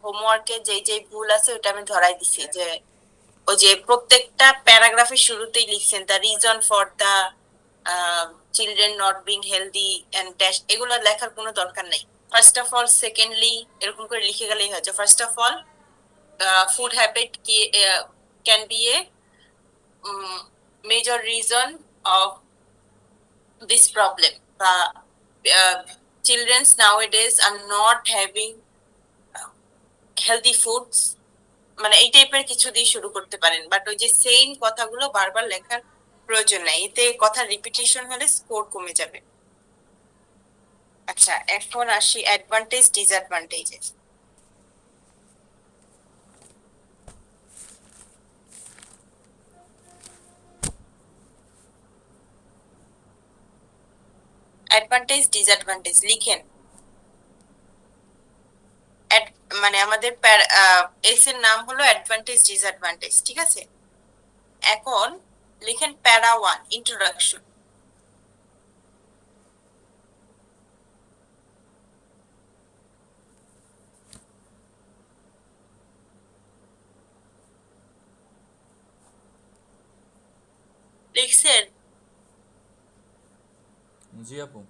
হোমওয়ার্কে যেই যেই ভুল আছে ওটা আমি ধরাই দিছি, যে ওই যে প্রত্যেকটা প্যারাগ্রাফের শুরুতেই লিখছেন the reason for the children not being healthy and dash, এগুলো লেখার কোনো দরকার নাই। ফার্স্ট অফ অল, সেকেন্ডলি, এরকম করে লিখে গেলেই হয়েছে। First of all, food habit can be a major reason of this problem. Children nowadays are not having healthy foods, মানে এই টাইপের কিছু দিয়ে শুরু করতে পারেন, বাট ওই যে সেম কথাগুলো বারবার লেখার প্রয়োজন নাই, এতে কথা রিপিটেশন হলে স্কোর কমে যাবে। আচ্ছা, এখন আসি অ্যাডভান্টেজ ডিসঅ্যাডভান্টেজেস। অ্যাডভান্টেজ ডিসঅ্যাডভান্টেজ লিখেন। মানে আমাদের এস এর নাম হলো অ্যাডভান্টেজ ডিসঅ্যাডভান্টেজ, ঠিক আছে? এখন লিখেন প্যারা 1 ইন্ট্রোডাকশন। লিখছেন? জি আপু।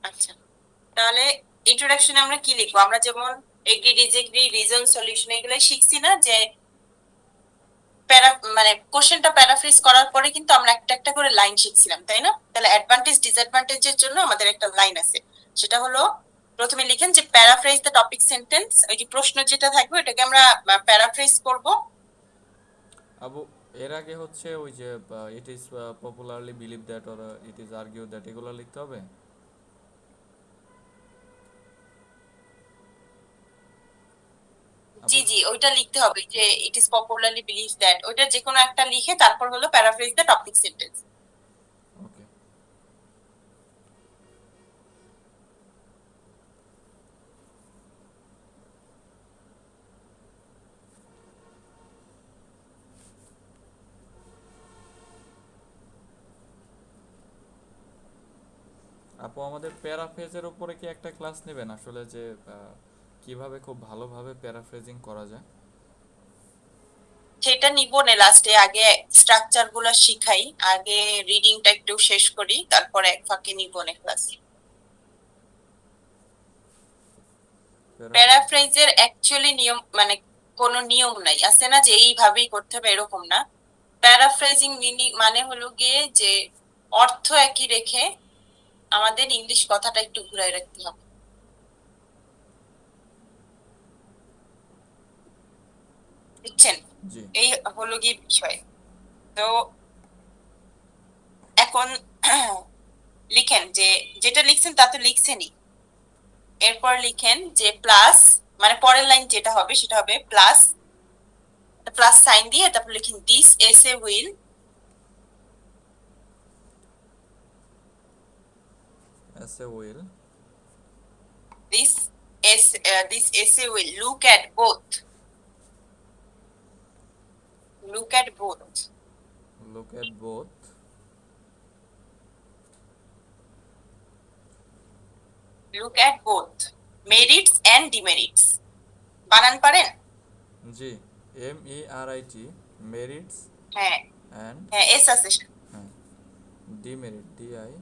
আচ্ছা, তাহলে ইন্ট্রোডাকশনে আমরা কি লিখবো? আমরা যেমন এগ্রি ডিসএগ্রি রিজন সলিউশন এগুলো শিখছি না, যে প্যারা মানে কোশ্চেনটা প্যারাফ্রেজ করার পরে কিন্তু আমরা একটা একটা করে লাইন শিখছিলাম, তাই না? তাহলে অ্যাডভান্টেজ ডিসঅ্যাডভান্টেজের জন্য আমাদের একটা লাইন আছে, সেটা হলো প্রথমে লিখেন যে প্যারাফ্রেজ দ্য টপিক সেন্টেন্স। ওই যে প্রশ্ন যেটা থাকবে ওটাকে আমরা প্যারাফ্রেজ করব। আবু, এর আগে হচ্ছে ওই যে it is popularly believe that or it is argue that, এগুলো লিখতে হবে। জি আপু। জি, ওইটা লিখতে হবে, যে it is popularly believe that, ওইটা যে কোনো একটা লিখে তারপর হলো প্যারাফ্রেজ দ্য টপিক সেন্টেন্স। ওকে। আপু, আমাদের প্যারাফ্রেজের উপরে কি একটা ক্লাস নেবেন আসলে, যে কিভাবে খুব ভালোভাবে প্যারাফ্রেজিং করা যায়? সেটা নিব না, লাস্টে আগে স্ট্রাকচার গুলো শিখাই, আগে রিডিংটা একটু শেষ করি, তারপরে এক ফাঁকে নিব না ক্লাস। প্যারাফ্রেজ। প্যারাফ্রেজের অ্যাকচুয়ালি নিয়ম মানে কোনো নিয়ম নাই, আছে না যে এইভাবেই করতে হবে, এরকম না। প্যারাফ্রেজিং মিনিং মানে হলো গিয়ে যে অর্থ একই রেখে আমাদের ইংলিশ কথাটা একটু ঘুরাই রাখতে হবে, বুঝছেন? জি। এই হলো গিয়ে বিষয়। তো এখন লিখেন যে যেটা লিখছেন তা তো লিখছেনই, এরপর লিখেন যে প্লাস, মানে পরের লাইন যেটা হবে সেটা হবে প্লাস, প্লাস সাইন দিয়ে তারপর লিখেন this essay will, essay will. this this essay will look at both look at both. look at both merits and demerits। বানান পারেন? জি। MERIT, মেরিটস হ্যাঁ অ্যান্ড, হ্যাঁ, এস আছে। হ্যাঁ, ডিমেরিট, DIMERITS।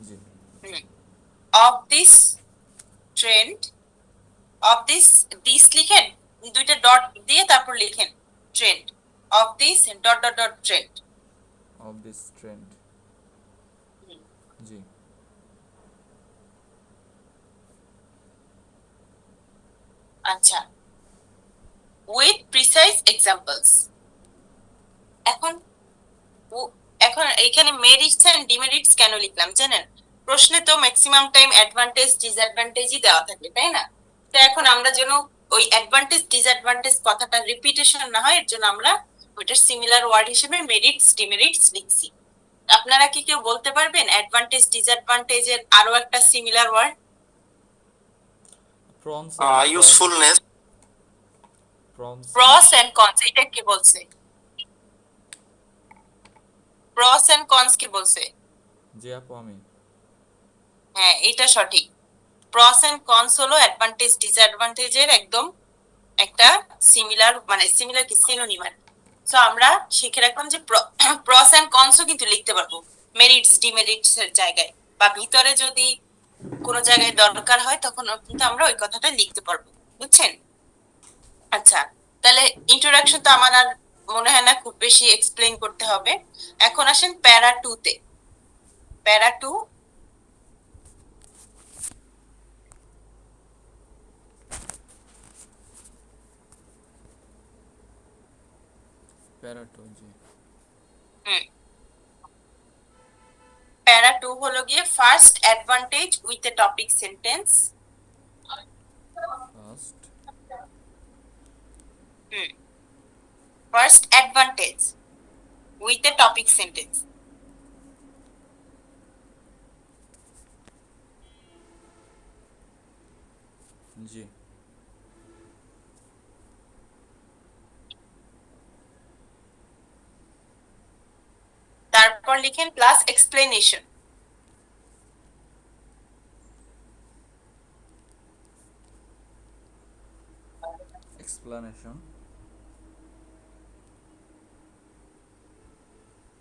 জি। Of this trend, of this লিখেন, দুইটা ডট দিয়ে তারপর লিখেন trend, of this dot dot dot trend. Of this trend. জি। আচ্ছা, উইথ প্রিসাইজ এক্সাম্পলস। এখন এখন এখানে মেরিটস এন্ড ডিমেরিটস কেন লিখলাম জানেন? প্রশ্নে তো ম্যাক্সিমাম টাইম অ্যাডভান্টেজ ডিসঅ্যাডভান্টেজই দেওয়া থাকে, তাই না? তো এখন আমরা যেন ওই অ্যাডভান্টেজ ডিসঅ্যাডভান্টেজ কথাটা রিপিটেশন না হয়, এর জন্য আমরা ওইটার সিমিলার ওয়ার্ড হিসেবে মেরিটস ডিমেরিটস লিখছি। আপনারা কি কেউ বলতে পারবেন অ্যাডভান্টেজ ডিসঅ্যাডভান্টেজের আরো একটা similar word? Pros and cons. Usefulness. Pros and. Pros and cons, এটা কি বলছে? প্রস এন্ড কনস কি বলছে? জি আপু, আমি। হ্যাঁ, এটা সঠিক। প্রস এন্ড কনস হলো অ্যাডভান্টেজ ডিসঅ্যাডভান্টেজের একদম একটা সিমিলার, মানে সিমিলার কি সিনোনিম আর। সো আমরা শিখে রাখলাম যে প্রস এন্ড কনসও কিন্তু লিখতে পারবো মেরিটস ডিমেরিটস এর জায়গায়, বা ভিতরে যদি কোনো জায়গায় দরকার হয় তখন কিন্তু আমরা ওই কথাটা লিখতে পারবো। বুঝছেন? আচ্ছা, তাহলে ইন্ট্রোডাকশন তো আমার আর মনে হয় না খুব বেশি এক্সপ্লেইন করতে হবে। এখন আসেন প্যারা 2 তে। প্যারা 2, প্যারাটো জি। প্যারা 2 হলো গিয়ে first advantage with a topic sentence. First first advantage with a topic sentence. জি। তারপর লিখেন plus explanation. Explanation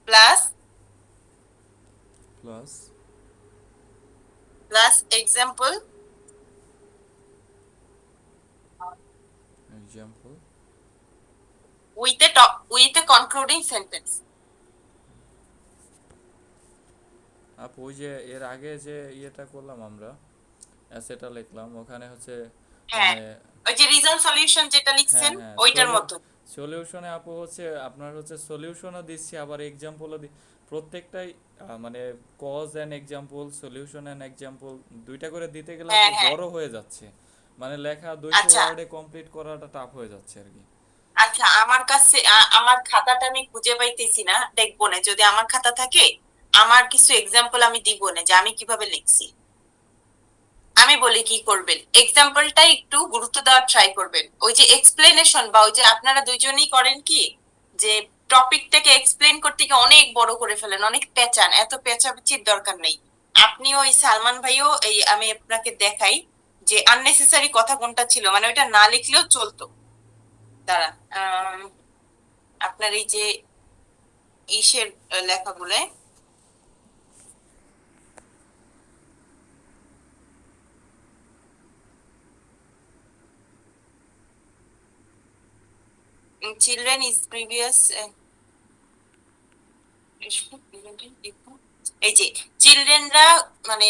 plus plus plus example example with a concluding sentence. আপু ওই যে এর আগে যে ইয়েটা করলাম আমরা, অ্যাসেটা লিখলাম, ওখানে হচ্ছে হ্যাঁ, মানে ওই যে রিজন সলিউশন যেটা হ্যাঁ লিখছেন হ্যাঁ ওইটার মতো। সলিউশনে আপু হচ্ছে আপনার হচ্ছে সলিউশনও দিচ্ছি, আবার এক্সাম্পলও প্রত্যেকটাই মানে cause and example, solution and example দুইটা করে দিতে গেলে হ্যাঁ আপু হ্যাঁ। বড় হয়ে যাচ্ছে, মানে লেখা 200 আচ্ছা ওয়ার্ডে কমপ্লিট করাটা টাফ হয়ে যাচ্ছে আর কি। আচ্ছা, আমার কাছে আমার খাতাটা আমি খুঁজে পাইতেছি না, দেখবো না। যদি আমার খাতা থাকে আমার কিছু এক্সাম্পল আমি দিব না যে আমি কিভাবে লিখছি। আমি বলি কি করবেন, এক্সাম্পলটা একটু গুরুত্ব দেওয়ার ট্রাই করবেন। ওই যে এক্সপ্লেনেশন বা ওই যে আপনারা দুইজনেই করেন কি, যে টপিকটাকে এক্সপ্লেন করতে গিয়ে অনেক বড় করে ফেলেন, অনেক পেঁচান। এত পেঁচাপেচির দরকার নেই। আপনি ওই সালমান ভাইও এই, আমি আপনাকে দেখাই যে আননেসেসারি কথা কোনটা ছিল, মানে ওইটা না লিখলেও চলতো। দাঁড়ান, আপনার এই যে ইসের লেখাগুলো, চিলড্রেন ইজ প্রিভিয়াস, এই যে চিলড্রেনরা মানে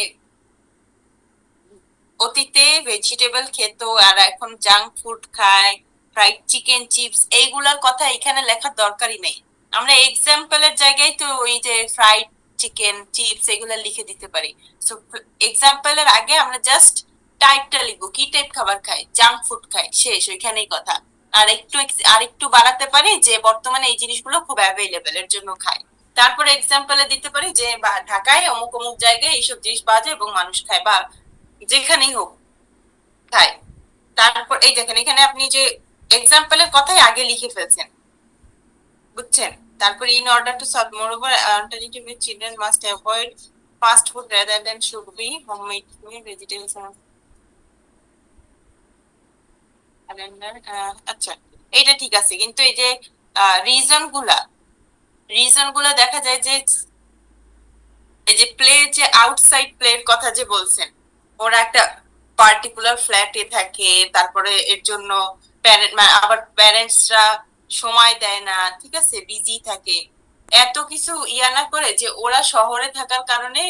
অতীতে ভেজিটেবল খেত আর এখন জাঙ্ক ফুড খায়, ফ্রাইড চিকেন চিপস, এইগুলার কথা এখানে লেখার দরকারই নেই। আমরা এক্সাম্পলের জায়গায় তো ওই যে ফ্রাইড চিকেন চিপস এগুলা লিখে দিতে পারি। সো এক্সাম্পলের আগে আমরা জাস্ট টাইপটা লিখবো, কি টাইপ খাবার খায়, জাঙ্ক ফুড খায়, শেষ, ওইখানেই কথা। আর একটু আর একটু বাড়াতে পারি যে বর্তমানে এই জিনিসগুলো খুব অ্যাভেলেবেল এর জন্য খায়। তারপরে এক্সাম্পলে দিতে পারি যে ঢাকায় অমুক অমুক জায়গায় এইসব জিনিস পাওয়া যায় এবং মানুষ খায়, বা যেখানেই হোক খায়। তারপর এই দেখেন এখানে আপনি যে এক্সাম্পলের কথাই আগে লিখে ফেলছেন, বুঝছেন? তারপর in order to solve moreover alternatively children must avoid fast food rather than should be homemade vegetables. আচ্ছা, এটা ঠিক আছে, কিন্তু এই যে রিজন গুলা দেখা যায় যে এই যে প্লে, যে আউটসাইড প্লের কথা যে বলছেন, ওরা একটা পার্টিকুলার ফ্ল্যাটে থাকে, তারপরে এর জন্য প্যারেন্ট, আবার প্যারেন্টসরা সময় দেয় না, ঠিক আছে, বিজি থাকে। এত কিছু ইয়া না করে যে ওরা শহরে থাকার কারণে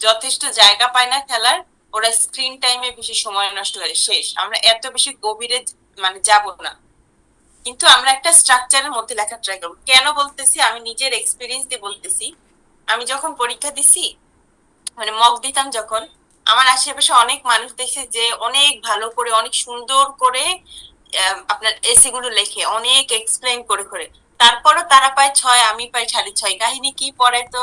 যথেষ্ট জায়গা পায় না খেলার, ওরা স্ক্রিন টাইমে বেশি সময় নষ্ট করে, শেষ। আমরা এত বেশি গভীরে মানে যাব না, কিন্তু আমরা একটা স্ট্রাকচারের মধ্যে লেখা ট্রাই করবো। কেন বলতেছি, আমি নিজের এক্সপিরিয়েন্স দিয়ে বলতেছি। আমি যখন পরীক্ষা দিছি, মানে মক দিতাম যখন, আমার আশেপাশে অনেক মানুষ দেখে যে অনেক ভালো করে অনেক সুন্দর করে আপনার এসে গুলো লেখে, অনেক এক্সপ্লেইন করে করে। তারপরও তারা পায় 6, আমি পাই 6.5। কাহিনী কি, পরে তো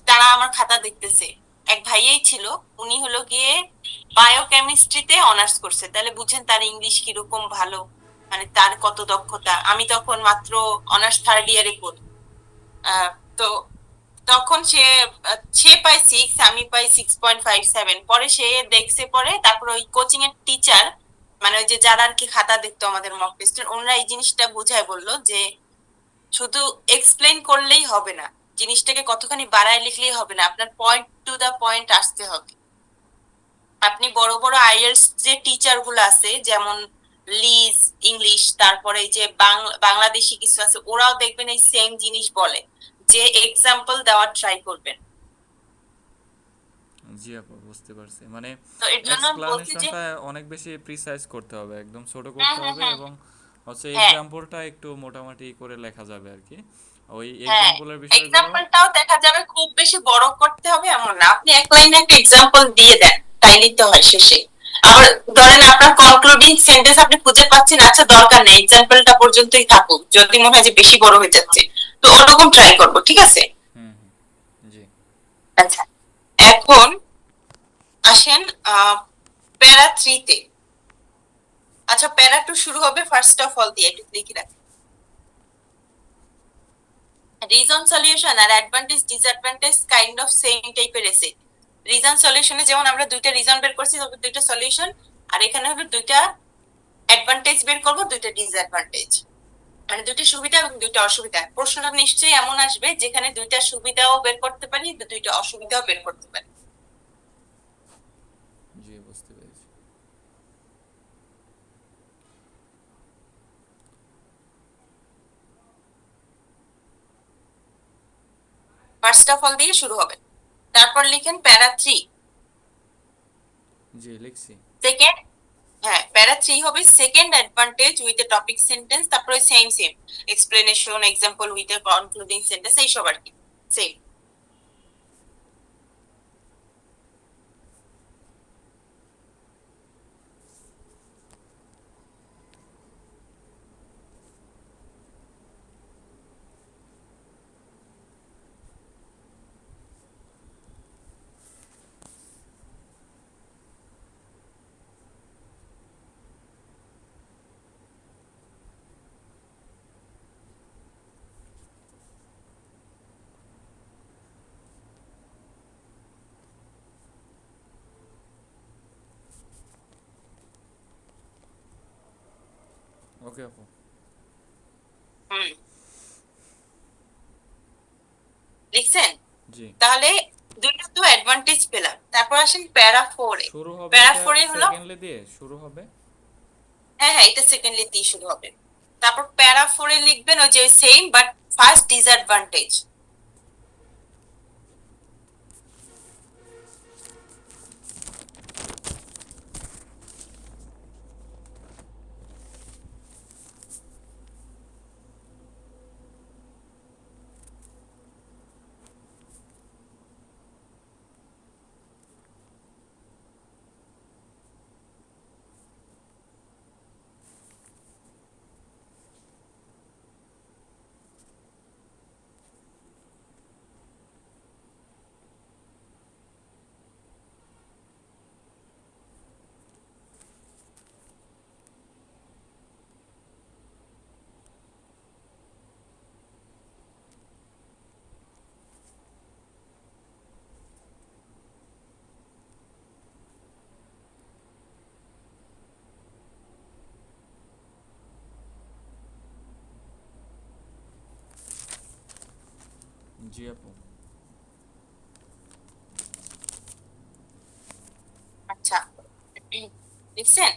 তারা আমার খাতা দেখতেছে। এক ভাইয়াই ছিল, উনি হলো গিয়ে বায়োকেমিস্ট্রিতে অনার্স করছে, তাহলে বুঝেন তার ইংলিশ কিরকম ভালো, মানে তার কত দক্ষতা। আমি তখন মাত্র অনার্স থার্ড ইয়ারে পড়ি। তো তখন সে পায় 6, আমি পাই 6.57। পরে সে দেখছে, পরে তারপর ওই কোচিং এর টিচার, মানে ওই যে যারা আর কি খাতা দেখতো আমাদের মক টেস্টের, ওনারা এই জিনিসটা বুঝায় বললো যে শুধু এক্সপ্লেইন করলেই হবে না, জিনিসটাকে কতখানি বাড়ায় লিখলেই হবে না, আপনার পয়েন্ট টু দা পয়েন্ট আসতে হবে। আপনি বড় বড় আইএলটিএস যে টিচার গুলো আছে, যেমন লিজ ইংলিশ, তারপরে এই যে বাংলাদেশি কিছু আছে, ওরাও দেখবেন এই সেম জিনিস বলে যে এক্সাম্পল দেওয়ার ট্রাই করবেন। জি আপু, বুঝতে পারছি। মানে তো এর জন্য আমি বলছি যে এক্সপ্লানেশনটা অনেক বেশি প্রিসাইজ করতে হবে, একদম ছোট হ্যাঁ করতে হ্যাঁ হবে, হ্যাঁ এবং হচ্ছে হ্যাঁ এক্সাম্পলটা একটু মোটামুটি করে লেখা যাবে আর কি। ওই হ্যাঁ, এক্সাম্পলের বিষয়গুলো। এক্সাম্পলটাও দেখা যাবে, খুব বেশি বড় করতে হবে এমন না, আপনি এক লাইনে একটা এক্সাম্পল দিয়ে দেন, তাই নিতে হয় শেষে। আবার ধরেন আপনার কনক্লুডিং সেন্টেন্স আপনি খুঁজে পাচ্ছেন, আচ্ছা দরকার নেই, এক্সাম্পলটা পর্যন্তই থাকুক, যদি মনে হয় যে বেশি বড় হয়ে যাচ্ছে, তো ওরকম ট্রাই করব, ঠিক আছে? হুম হুম। জি। আচ্ছা, এখন আসেন প্যারা 3 তে। আচ্ছা, প্যারা 2 শুরু হবে ফার্স্ট অফ অল দিয়ে, একটু লিখে রাখি। রিজন সলিউশন আর advantage disadvantage kind of same টাইপের এসে। রিজন সলিউশনে যেমন আমরা দুইটা রিজন বের করছি, তবে দুইটা সলিউশন, আর এখানে হলো দুইটা অ্যাডভান্টেজ বের করব, দুইটা ডিসঅ্যাডভান্টেজ, মানে দুইটা সুবিধা এবং দুইটা অসুবিধা। প্রশ্নটা নিশ্চয়ই এমন আসবে যেখানে দুইটা সুবিধাও বের করতে পারি, দুইটা অসুবিধাও বের করতে পারি। জি, বুঝতে পেরেছি। ফার্স্ট অফ অল দিয়ে শুরু হবে, তারপর লিখেন প্যারা 3। জি, লিখছি। সেকেন্ড, হ্যাঁ, প্যারা 3 হবে second advantage with a topic sentence, তারপরে same same explanation example with a concluding sentence, এই সব আর কি সেম। ওকে আপু। হুম, লিখছেন? জি। তাহলে দুইটা তো অ্যাডভান্টেজ পেলাম, তারপর আসেন প্যারা 4 এ। শুরু হবে প্যারা এটা 4 এ হলো, সেকেন্ডলি দিয়ে শুরু হবে। হ্যাঁ হ্যাঁ, এটা সেকেন্ডলি দিয়ে শুরু হবে। তারপর প্যারা 4 এ লিখবেন ওই যে সেম বাট ফার্স্ট ডিসঅ্যাডভান্টেজ। জি আপু। আচ্ছা, লিখছেন?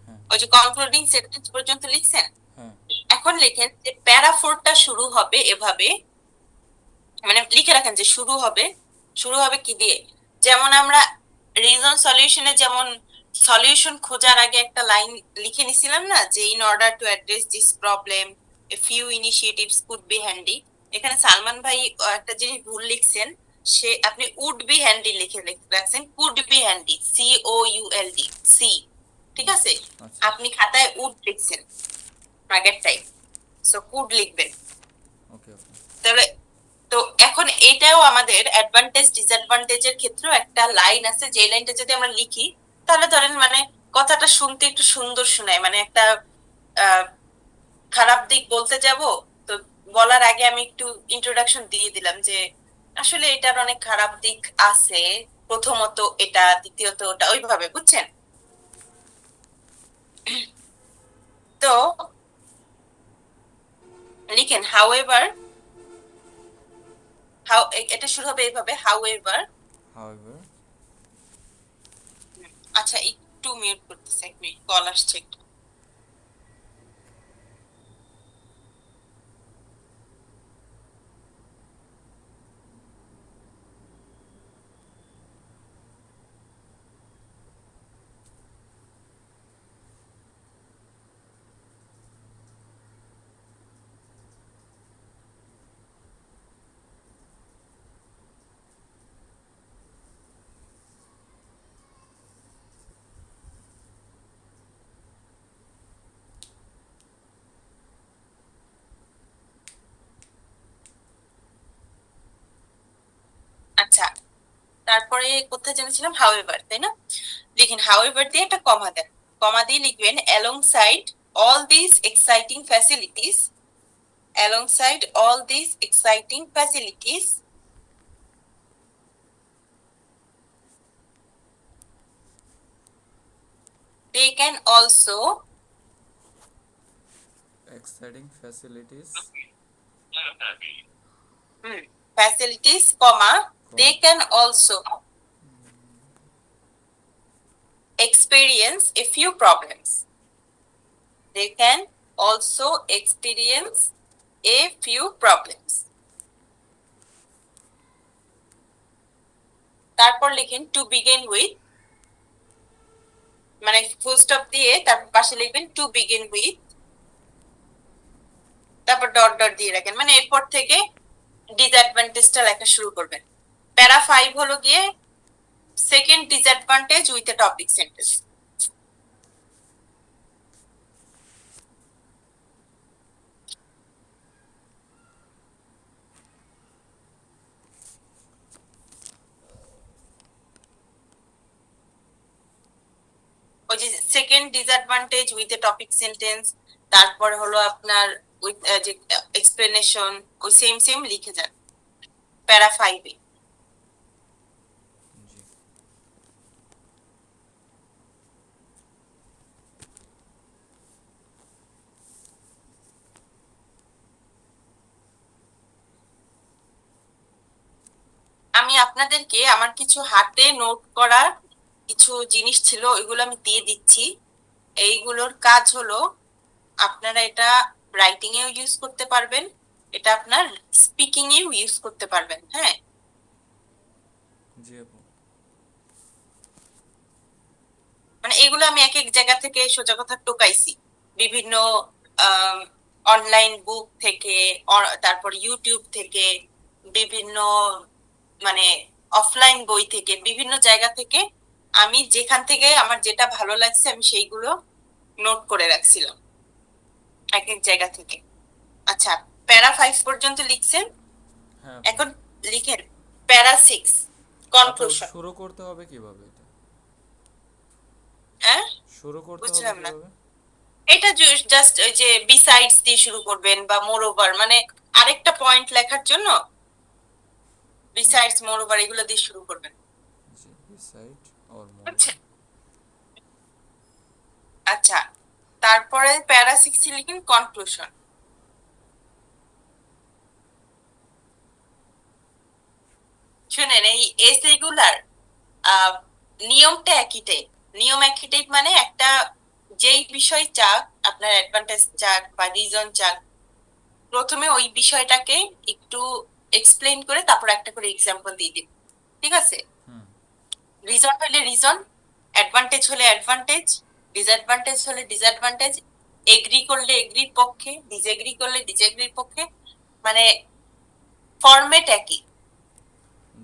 হ্যাঁ ওই যে কনক্লুডিং সেন্টেন্স পর্যন্ত লিখছেন? হ্যাঁ। এখন লিখেন যে প্যারা 4 টা শুরু হবে এভাবে, মানে লিখে রাখেন যে শুরু হবে কি দিয়ে। যেমন আমরা রিজন সলিউশনে যেমন সলিউশন খোঁজার আগে একটা লাইন লিখে নিছিলাম না, যে in order to address this problem a few initiatives could be handy. এখানে সালমান ভাই একটা জিনিস ভুল লিখছেন, আপনি উড বি হ্যান্ডি লিখে রাখছেন, কুড বি হ্যান্ডি, COULD, সি, ঠিক আছে? আচ্ছা। আপনি খাতায় উড লিখছেন আগেরটাই, সো কুড লিখবেন। ওকে ওকে। তাহলে তো এখন এটাও আমাদের অ্যাডভান্টেজ ডিসঅ্যাডভান্টেজের ক্ষেত্রেও একটা লাইন আছে, যে লাইনটা যদি আমরা লিখি, তাহলে ধরেন মানে কথাটা শুনতে একটু সুন্দর শোনায়, মানে একটা আহ, খারাপ দিক বলতে যাব, তো বলার আগে আমি একটু ইন্ট্রোডাকশন দিয়ে দিলাম যে আসলে এটার অনেক খারাপ দিক আছে, প্রথমত এটা, দ্বিতীয়ত ওটা, ওইভাবে বুঝছেন। তো লিখেন হাউএভার, এটা শুরু হবে এইভাবে, হাউএভার। however, আচ্ছা একটু মিউট করতেছে, এক মিনিট, কল আসছে একটু। আচ্ছা, তারপরে কোথায় জেনেছিলাম, হাউএভার, তাই না? লিখেন হাউএভার দিয়ে একটা কমা দেন, কমা দিয়ে লিখবেন alongside all this exciting facilities, alongside all these exciting facilities, they can also exciting facilities, facilities, comma, they comma, can also experience a few problems. They can also experience a few problems. তারপর লিখেন to begin with, মানে full stop দিয়ে তারপর পাশে লিখবেন to begin with, তারপর dot dot দিয়ে রাখেন, মানে এরপর থেকে ডিসঅ্যাডভান্টেজটা লেখা শুরু করবেন। প্যারা 5 হলো গিয়ে second disadvantage with a topic sentence. ওই যে second disadvantage with a topic sentence, তারপর হলো আপনার উইথ যে এক্সপ্লেনেশন, ওই সেম সেম লিখে যান প্যারা 5 এ। জি। আমি আপনাদেরকে আমার কিছু হাতে নোট করা কিছু জিনিস ছিল, ওইগুলো আমি দিয়ে দিচ্ছি। এইগুলোর কাজ হলো আপনারা এটা রাইটিং এও ইউজ করতে পারবেন, এটা আপনার স্পিকিং এও ইউজ করতে পারবেন। হ্যাঁ, জি আপু। মানে এগুলো আমি এক এক জায়গা থেকে সোজা কথা টোকাইছি, বিভিন্ন অনলাইন বুক থেকে, তারপর ইউটিউব থেকে, বিভিন্ন মানে অফলাইন বই থেকে, বিভিন্ন জায়গা থেকে আমি যেখান থেকে আমার যেটা ভালো লাগছে আমি সেইগুলো নোট করে রাখছিলাম এক এক জায়গা থেকে। আচ্ছা, প্যারা 5 পর্যন্ত লিখছেন, হ্যাঁ আপু। এখন লিখেন প্যারা 6 আপু কনক্লুশন। শুরু করতে হবে কিভাবে এটা? হ্যাঁ, শুরু করতে হবে বুঝলাম না। কিভাবে? এটা জাস্ট ওই যে বিসাইডস দিয়ে শুরু করবেন, বা মোর ওভার, মানে আরেকটা পয়েন্ট লেখার জন্য বিসাইডস, মোর ওভার এগুলো দিয়ে শুরু করবেন। জি, beside or বুঝছেন? moreover. আচ্ছা, তারপরে প্যারা 6 লিখেন কনক্লুশন। শুনেন, এই এসে গুলার নিয়মটা একই টাইপ, নিয়ম একই টাইপ, মানে একটা যেই বিষয় চাক, আপনার অ্যাডভান্টেজ চাক বা রিজন চাক, প্রথমে ওই বিষয়টাকে একটু এক্সপ্লেইন করে তারপর একটা করে এক্সাম্পল দিয়ে দিন, ঠিক আছে? হুম। রিজন হলে রিজন, অ্যাডভান্টেজ হলে অ্যাডভান্টেজ, ডিসঅ্যাডভান্টেজ হলে ডিসঅ্যাডভান্টেজ, এগ্রি করলে এগ্রির পক্ষে, ডিসএগ্রি করলে ডিসএগ্রির পক্ষে, মানে ফরম্যাট একই।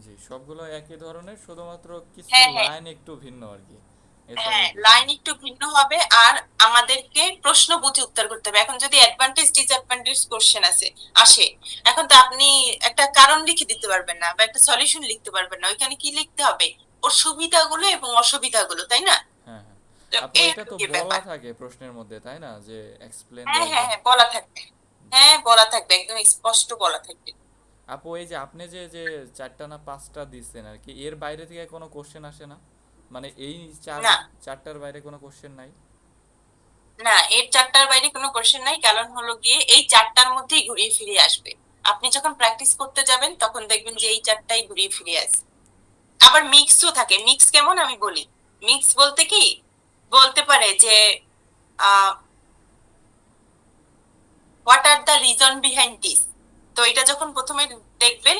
জি, সবগুলো একই ধরনের, শুধুমাত্র কিছু হ্যাঁ হ্যাঁ লাইন একটু ভিন্ন আর কি, এছাড়াও হ্যাঁ, কিছু লাইন না। একটু ভিন্ন হবে, আর আমাদেরকে প্রশ্ন বুঝে উত্তর করতে হবে। এখন যদি অ্যাডভান্টেজ ডিসঅ্যাডভান্টেজ কোশ্চেন আসে, এখন তো আপনি একটা কারণ লিখে দিতে পারবেন না বা একটা সলিউশন লিখতে পারবেন না, ওইখানে কি লিখতে হবে, ওর সুবিধাগুলো এবং অসুবিধাগুলো, তাই না? হ্যাঁ হ্যাঁ। তো আপু এই এটা আর তো কি বলা ব্যাপার। থাকে প্রশ্নের মধ্যে, তাই না, যে এক্সপ্লেন হ্যাঁ দ্য হ্যাঁ অ্যাডভান্ট। হ্যাঁ, বলা থাকবে। জি। হ্যাঁ, বলা থাকবে, একদম স্পষ্ট বলা থাকবে। আপু এই যে আপনি যে যে 4টা না 5টা দিচ্ছেন আর কি, এর বাইরে থেকে কোনো কোশ্চেন আসে না? মানে এই না 4টার বাইরে কোনো কোশ্চেন নাই? না, এর 4টার বাইরে কোনো কোশ্চেন নাই, কারণ হলো গিয়ে এই 4টার মধ্যেই ঘুরিয়ে ফিরিয়ে আসবে। আপনি যখন প্র্যাকটিস করতে যাবেন তখন দেখবেন যে এই 4টাই ঘুরিয়ে ফিরিয়ে আসে। আবার মিক্সও থাকে। মিক্স কেমন আমি বলি। মিক্স বলতে কি, বলতে পারে যে what are the reason behind this. তো এটা যখন প্রথমে দেখবেন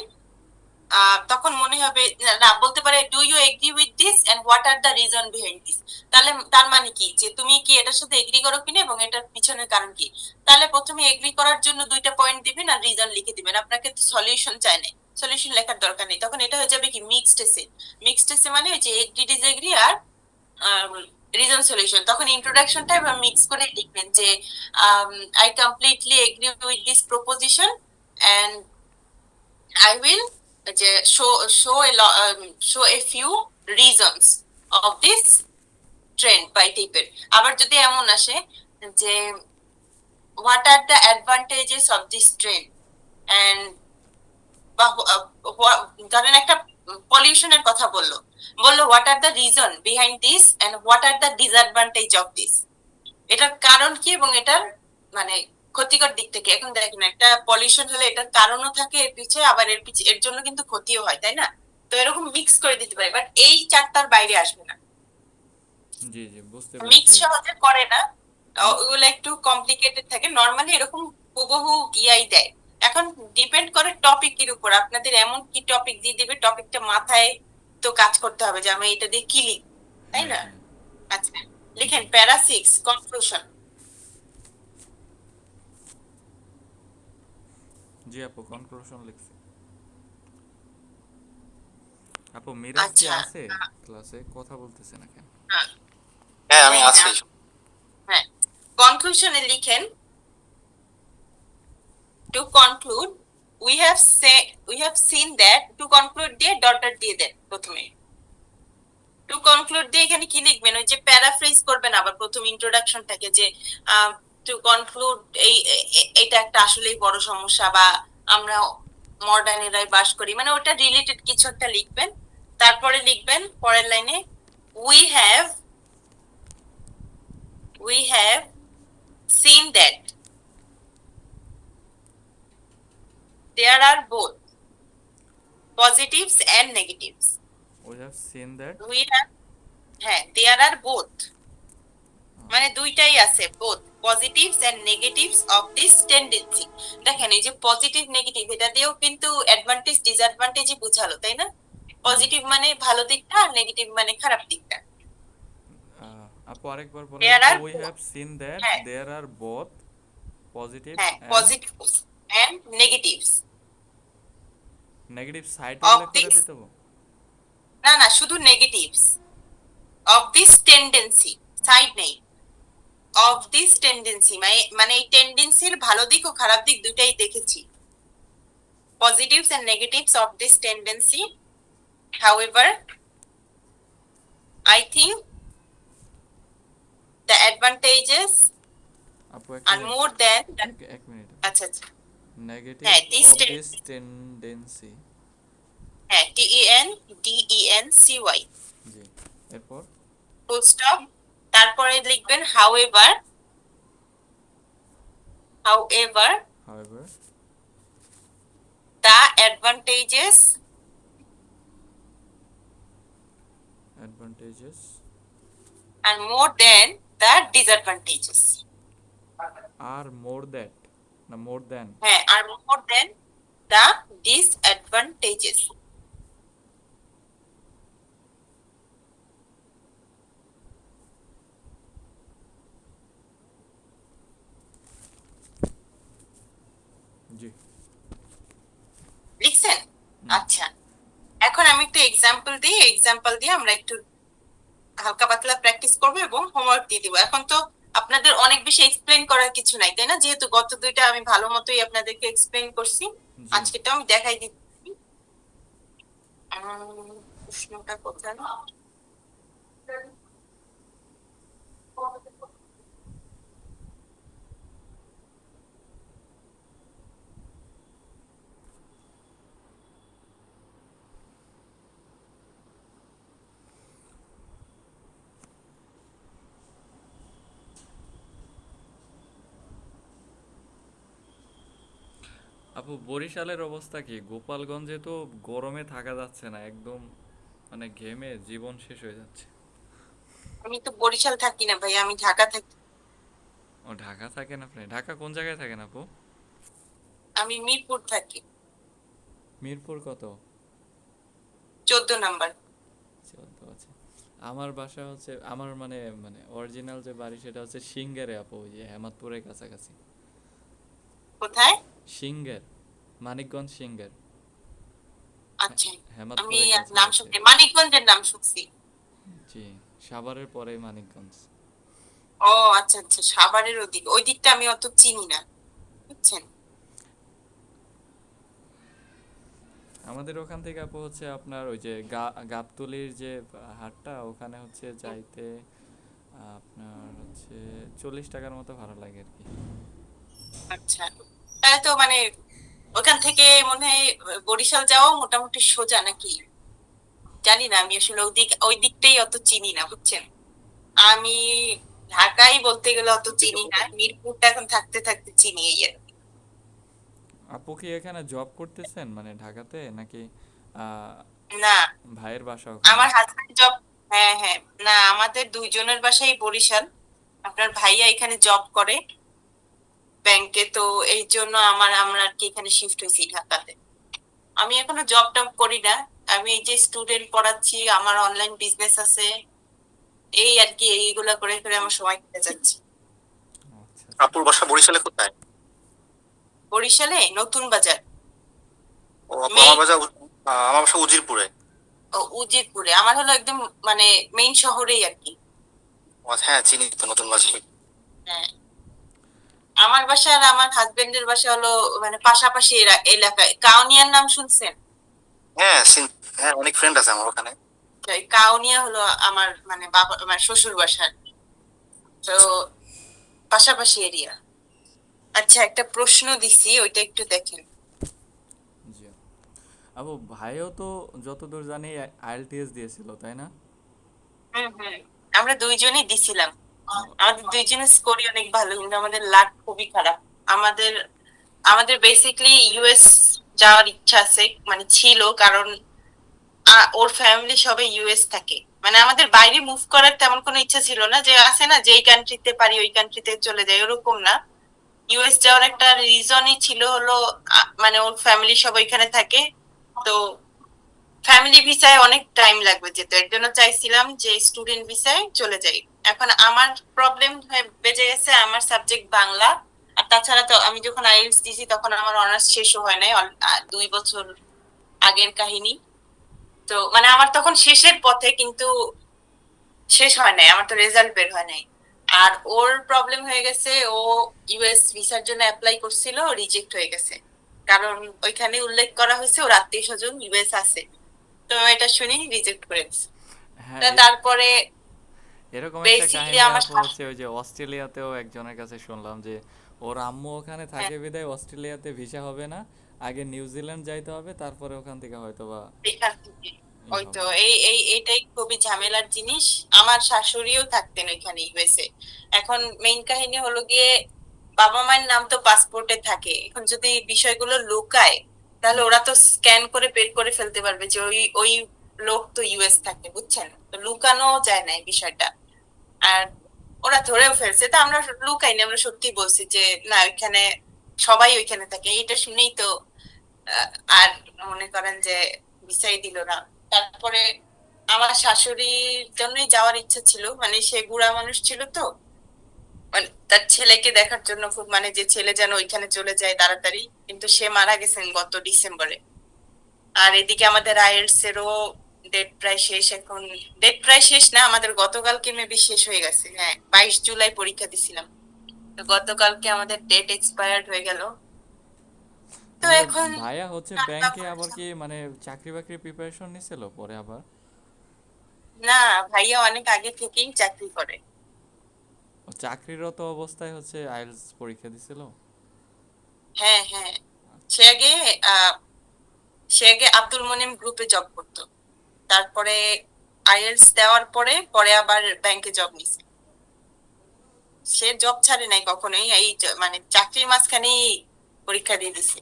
তখন মনে হবে, না না, বলতে পারে do you agree with this and what are the reason behind this. তাহলে তার মানে কি, যে তুমি কি এটার সাথে এগ্রি করো কিনা এবং এটার পিছনের কারণ কি। তাহলে প্রথমে এগ্রি করার জন্য 2টা পয়েন্ট দিবেন আর রিজন লিখে দিবেন। আপনাকে সলিউশন চাই না, সলিউশন লেখার দরকার নেই। তখন এটা হয়ে যাবে কি মিক্সড এসে। মিক্সড এসে মানে ওই যে এগ্রি ডিসএগ্রি আর রিজন সলিউশন। তখন ইন্ট্রোডাকশনটা এবার মিক্স করে লিখবেন যে I completely agree with this proposition and I will যে show a few reasons of this trend by টাইপের। আবার যদি এমন আসে যে what are the advantages of this trend and বা ধরেন একটা পলিউশনের কথা বললো, বললো what are the reason behind this and what are the disadvantage of this. এটার কারণ কি এবং এটার মানে ক্ষতিকর দিক থেকে। এখন দেখেন, একটা পলিউশন হলে এটার কারণও থাকে এর পিছে, আবার এর পিছে এর জন্য কিন্তু ক্ষতিও হয়, তাই না? তো এরকম মিক্স করে দিতে পারে, বাট এই 4টার বাইরে আসবে না। জি জি, বুঝতে মিক্স পেরেছি। সহজে করে না, উম, ওগুলো একটু কমপ্লিকেটেড থাকে। নর্মালি এরকম হুবহু ইয়াই দেয়। এখন ডিপেন্ড করে টপিকের উপর, আপনাদের এমন কি টপিক দিয়ে দিবে, টপিকটা মাথায় তো কাজ করতে হবে যে আমি এটা দিয়ে কি লিখব, তাই হ্যাঁ না? হ্যাঁ। আচ্ছা, লিখেন জি প্যারা 6 কনক্লুশন। জি আপু, কনক্লুশন লিখছি। আপু মিরাজ কি আচ্ছা, আছে ক্লাসে? কথা বলতেছে না কেন? হ্যাঁ হ্যাঁ আমি হ্যাঁ আছি। হ্যাঁ হ্যাঁ। কনক্লুশনে লিখেন to conclude we have seen that. To conclude দিয়ে ডটার দিয়ে দেন প্রথমে। টু কনক্লুড দিয়ে এখানে কি লিখবেন, ওই যে প্যারাফ্রেজ করবেন আবার প্রথম ইন্ট্রোডাকশনটাকে, যে টু কনক্লুড এটা একটা আসলেই বড় সমস্যা, বা আমরা মডার্ন এরাই বাস করি, মানে ওটা রিলেটেড কিছু একটা লিখবেন। তারপরে লিখবেন পরের লাইনে we have we have seen that there are both positives and negatives. We have seen that. We have, হ্যাঁ, there are both, মানে দুইটাই আছে, both positives and negatives of this tendency। দেখেন এই যে পজিটিভ নেগেটিভ, এটা দিয়েও কিন্তু অ্যাডভান্টেজ ডিসঅ্যাডভান্টেজই বুঝালো, তাই না? জি। পজিটিভ মানে ভালো দিকটা আর নেগেটিভ মানে খারাপ দিকটা। আপু আরেকবার বলেন There তো, are we both, have seen that হ্যাঁ দেয়ার আর বোথ পজিটিভস হ্যাঁ, and positives and negatives negative side of উল্লেখ করে this, দিতে হবে। না না, শুধু negatives of this tendency, side নেই। অফ দিস টেন্ডেন্সি মানে মানে এই টেন্ডেন্সির ভালো দিক ও খারাপ দিক দুটাই দেখেছি। Positives and negatives of this tendency, however I think the advantages আপু এক are minute, more than the, এক মিনিট। আচ্ছা আচ্ছা, নেগেটিভ হ্যাঁ দিস অফ দিস টেন্ডেন্সি। হ্যাঁ TENDENCY জি, এরপর ফুল স্টপ। তারপরে লিখবেন however however the advantages are more than the disadvantages। আর মোর দ্যাট না মোর দ্যান? হ্যাঁ, আর more than the disadvantages। জি। লিখছেন? হুম। আচ্ছা, এখন আমি একটু এক্সাম্পল দিই, এক্সাম্পল দিয়ে আমরা একটু হালকা পাতলা প্র্যাকটিস করবো এবং হোমওয়ার্ক দিয়ে দিব। এখন তো আপনাদের অনেক বেশি এক্সপ্লেন করার কিছু নাই, তাই না? যেহেতু গত দুইটা আমি ভালো মতোই আপনাদেরকে এক্সপ্লেন করছি, জি আজকেটা আমি দেখাই দিচ্ছি। প্রশ্নটা কোথায়? আপু বরিশালের অবস্থা কি? গোপালগঞ্জে তো গরমে থাকা যাচ্ছে না, একদম মানে ঘেমে জীবন শেষ হয়ে যাচ্ছে। আমি তো বরিশাল থাকি না ভাই, আমি ঢাকা থাকি। ও ঢাকা থাকেন আপনি? ঢাকা কোন জায়গায় থাকেন আপু? আমি মিরপুর থাকি। মিরপুর কত? 14 নাম্বার। 14 আছে। আমার বাসা হচ্ছে, আমার মানে মানে অরিজিনাল যে বাড়ি সেটা হচ্ছে সিঙ্গেরে আপু, ওই যে হেমাদপুরের কাছাকাছি। কোথায়? সিঙ্গের, মানিকগঞ্জ সিঙ্গের। আচ্ছা। আমি হেমাদপুরের নাম কাছাকাছি। শুনছি, মানিকগঞ্জের নাম শুনছি। জি, সাভারের পরে মানিকগঞ্জ। ও আচ্ছা আচ্ছা, সাভারের ওদিক, ওই দিকটা আমি অত চিনি না, বুঝছেন। আমাদের ওখান থেকে আপু হচ্ছে আপনার ওই যে গাবতলির যে হাটটা, ওখানে হচ্ছে যাইতে আপনার হচ্ছে 40 টাকার মতো ভাড়া লাগে আর কি। আচ্ছা, তাহলে তো মানে ওখান থেকে মনে হয় বরিশাল যাওয়া মোটামুটি সোজা নাকি? জানি না, আমি আসলে ওই দিকটাই অত চিনি না, বুঝছেন। আমি ঢাকায় বলতে গেলে অত চিনি না, মিরপুরটা এখন থাকতে থাকতে চিনি এই আর কি। আপু কি এখানে জব করতেছেন মানে ঢাকাতে, নাকি আহ, না, ভাইয়ের বাসা ওখানে? আমার হাজবেন্ড জব, হ্যাঁ হ্যাঁ, না আমাদের দুইজনের বাসাই বরিশাল। আপনার ভাইয়া এখানে জব করে ব্যাংকে, তো এই জন্য আমরা আর কি এখানে শিফট হয়েছি ঢাকাতে। আমি এখনো জব টব করি না, আমি এই যে স্টুডেন্ট পড়াচ্ছি, আমার অনলাইন বিজনেস আছে, এই আর কি এইগুলা করে করে আমার সময় কেটে যাচ্ছে। আচ্ছা আচ্ছা। আপুর বাসা বরিশালে কোথায়? বরিশালে নতুন বাজার। ও আপু মেইন, আমার বাসা উজিরপুরে। উজিরপুরে। আমার হলো একদম মানে মেইন শহরেই আর কি। ও আচ্ছা, হ্যাঁ চিনি তো নতুন বাজার। হ্যাঁ, আমার বাসা আর আমার হাজবেন্ডের বাসা হলো মানে পাশাপাশি এলাকায়। কাউনিয়ার নাম শুনছেন? হ্যাঁ হ্যাঁ অনেক ফ্রেন্ড আছে আমার ওখানে। তো এই কাউনিয়া হলো আমার মানে বাবা, আমার শ্বশুর বাসা আর কি। তো পাশাপাশি এরিয়া। আচ্ছা, একটা প্রশ্ন দিছি, ওইটা একটু দেখেন। জি আপু, ভাইও তো যতদূর জানি আইএলটিএস দিয়েছিল, তাই না? হুম হুম, আমরা দুইজনই দিছিলাম। ও, আমাদের দুইজনের স্কোরই অনেক ভালো, কিন্তু আমাদের লাক খুবই খারাপ। আমাদের আমাদের বেসিকলি ইউএস যাওয়ার ইচ্ছা আছে, মানে ছিল, কারণ ওর ফ্যামিলি সবাই ইউএস থাকে। মানে আমাদের বাইরে মুভ করার তেমন কোনো ইচ্ছা ছিল না, যে আছে না যে এই কান্ট্রিতে পারি ওই কান্ট্রিতে চলে যায়, ওরকম না। ইউএস যাওয়ার একটা রিজনই ছিল হলো মানে ওর ফ্যামিলি সবাই এখানে থাকে। তো ফ্যামিলি ভিসায় অনেক টাইম লাগবে যেতে, এর জন্য চাইছিলাম যে স্টুডেন্ট ভিসায় চলে যাই। এখন আমার প্রবলেম হয়ে বেজে গেছে, আমার সাবজেক্ট বাংলা। আর তাছাড়া তো আমি যখন আইএলটিএস দিছি তখন আমার অনার্স শেষও হয় নাই, 2 বছর আগের কাহিনী। তো মানে আমার তখন শেষের পথে, কিন্তু শেষ হয় নাই, আমার তো রেজাল্ট বের হয় নাই। আর ওর প্রবলেম হয়ে গেছে, ও ইউএস ভিসার জন্য অ্যাপ্লাই করছিল, রিজেক্ট হয়ে গেছে। কারণ ওইখানে উল্লেখ করা হয়েছে ওর আত্মীয় স্বজন ইউএস আছে। তো এটা শুনি রিজেক্ট করে দিছে। হ্যাঁ, তা তারপরে এরকম একটা বেসিকলি কাহিনী আমার আপু হচ্ছে ওই যে অস্ট্রেলিয়াতেও একজনের কাছে শুনলাম যে ওর আম্মু ওখানে হ্যাঁ, থাকে বিধায় অস্ট্রেলিয়াতে ভিসা হবে না, আগে নিউজিল্যান্ড যাইতে হবে, তারপরে ওখান থেকে হয়তো বা এখান থেকে ই ওই তো হবে। এইটাই খুবই ঝামেলার জিনিস। আমার শাশুড়িও থাকতেন ওইখানে ইউএসএ। এখন মেইন কাহিনী হলো গিয়ে, বাবা মায়ের নাম তো পাসপোর্টে থাকে, এখন যদি বিষয়গুলো লুকায় তাহলে ওরা তো স্ক্যান করে বের করে ফেলতে পারবে যে ওই ওই লোক তো ইউএস থাকে, বুঝছেন। তো লুকানো যায় না এই বিষয়টা। আর ওরা ধরেও ফেলছে, তো আমরা লুকাইনি, আমরা সত্যি বলছি যে না, ওইখানে সবাই ওইখানে থাকে। এটা শুনেই তো আহ, আর মনে করেন যে ভিসাই দিল না। তারপরে আমার শাশুড়ির জন্যই যাওয়ার ইচ্ছা ছিল, মানে সে বুড়া মানুষ ছিল তো, মানে তার ছেলেকে দেখার জন্য খুব, মানে যে ছেলে যেন ওইখানে চলে যায় তাড়াতাড়ি। কিন্তু সে মারা গেছেন গত ডিসেম্বরে। আর এদিকে আমাদের আইএলটিএস এরও ডেট প্রায় শেষ এখন। ডেট প্রায় শেষ না, আমাদের গতকালকে মেবি শেষ হয়ে গেছে। হ্যাঁ, 22 জুলাই পরীক্ষা দিছিলাম। তো গতকালকে আমাদের ডেট এক্সপায়ার্ড হয়ে গেল। তো তাহলে এখন ভাইয়া হচ্ছে রান্না ব্যাংকে আবার করেছে। কি মানে চাকরি বাকরির প্রিপারেশন নিছিল পরে আবার? না, ভাইয়া অনেক আগে থেকেই চাকরি করে। ও চাকরিরত অবস্থায় হচ্ছে আইএলটিএস পরীক্ষা দিছিল? হ্যাঁ হ্যাঁ, সে আগে আহ সে আগে আব্দুল মোনেম গ্রুপে জব করতো। তারপরে আইএলটিএস দেওয়ার পরে পরে আবার ব্যাংকে জব নিছে। সে জব ছাড়ে নাই কখনোই, এই মানে চাকরির মাঝখানেই পরীক্ষা দিয়ে দিছে।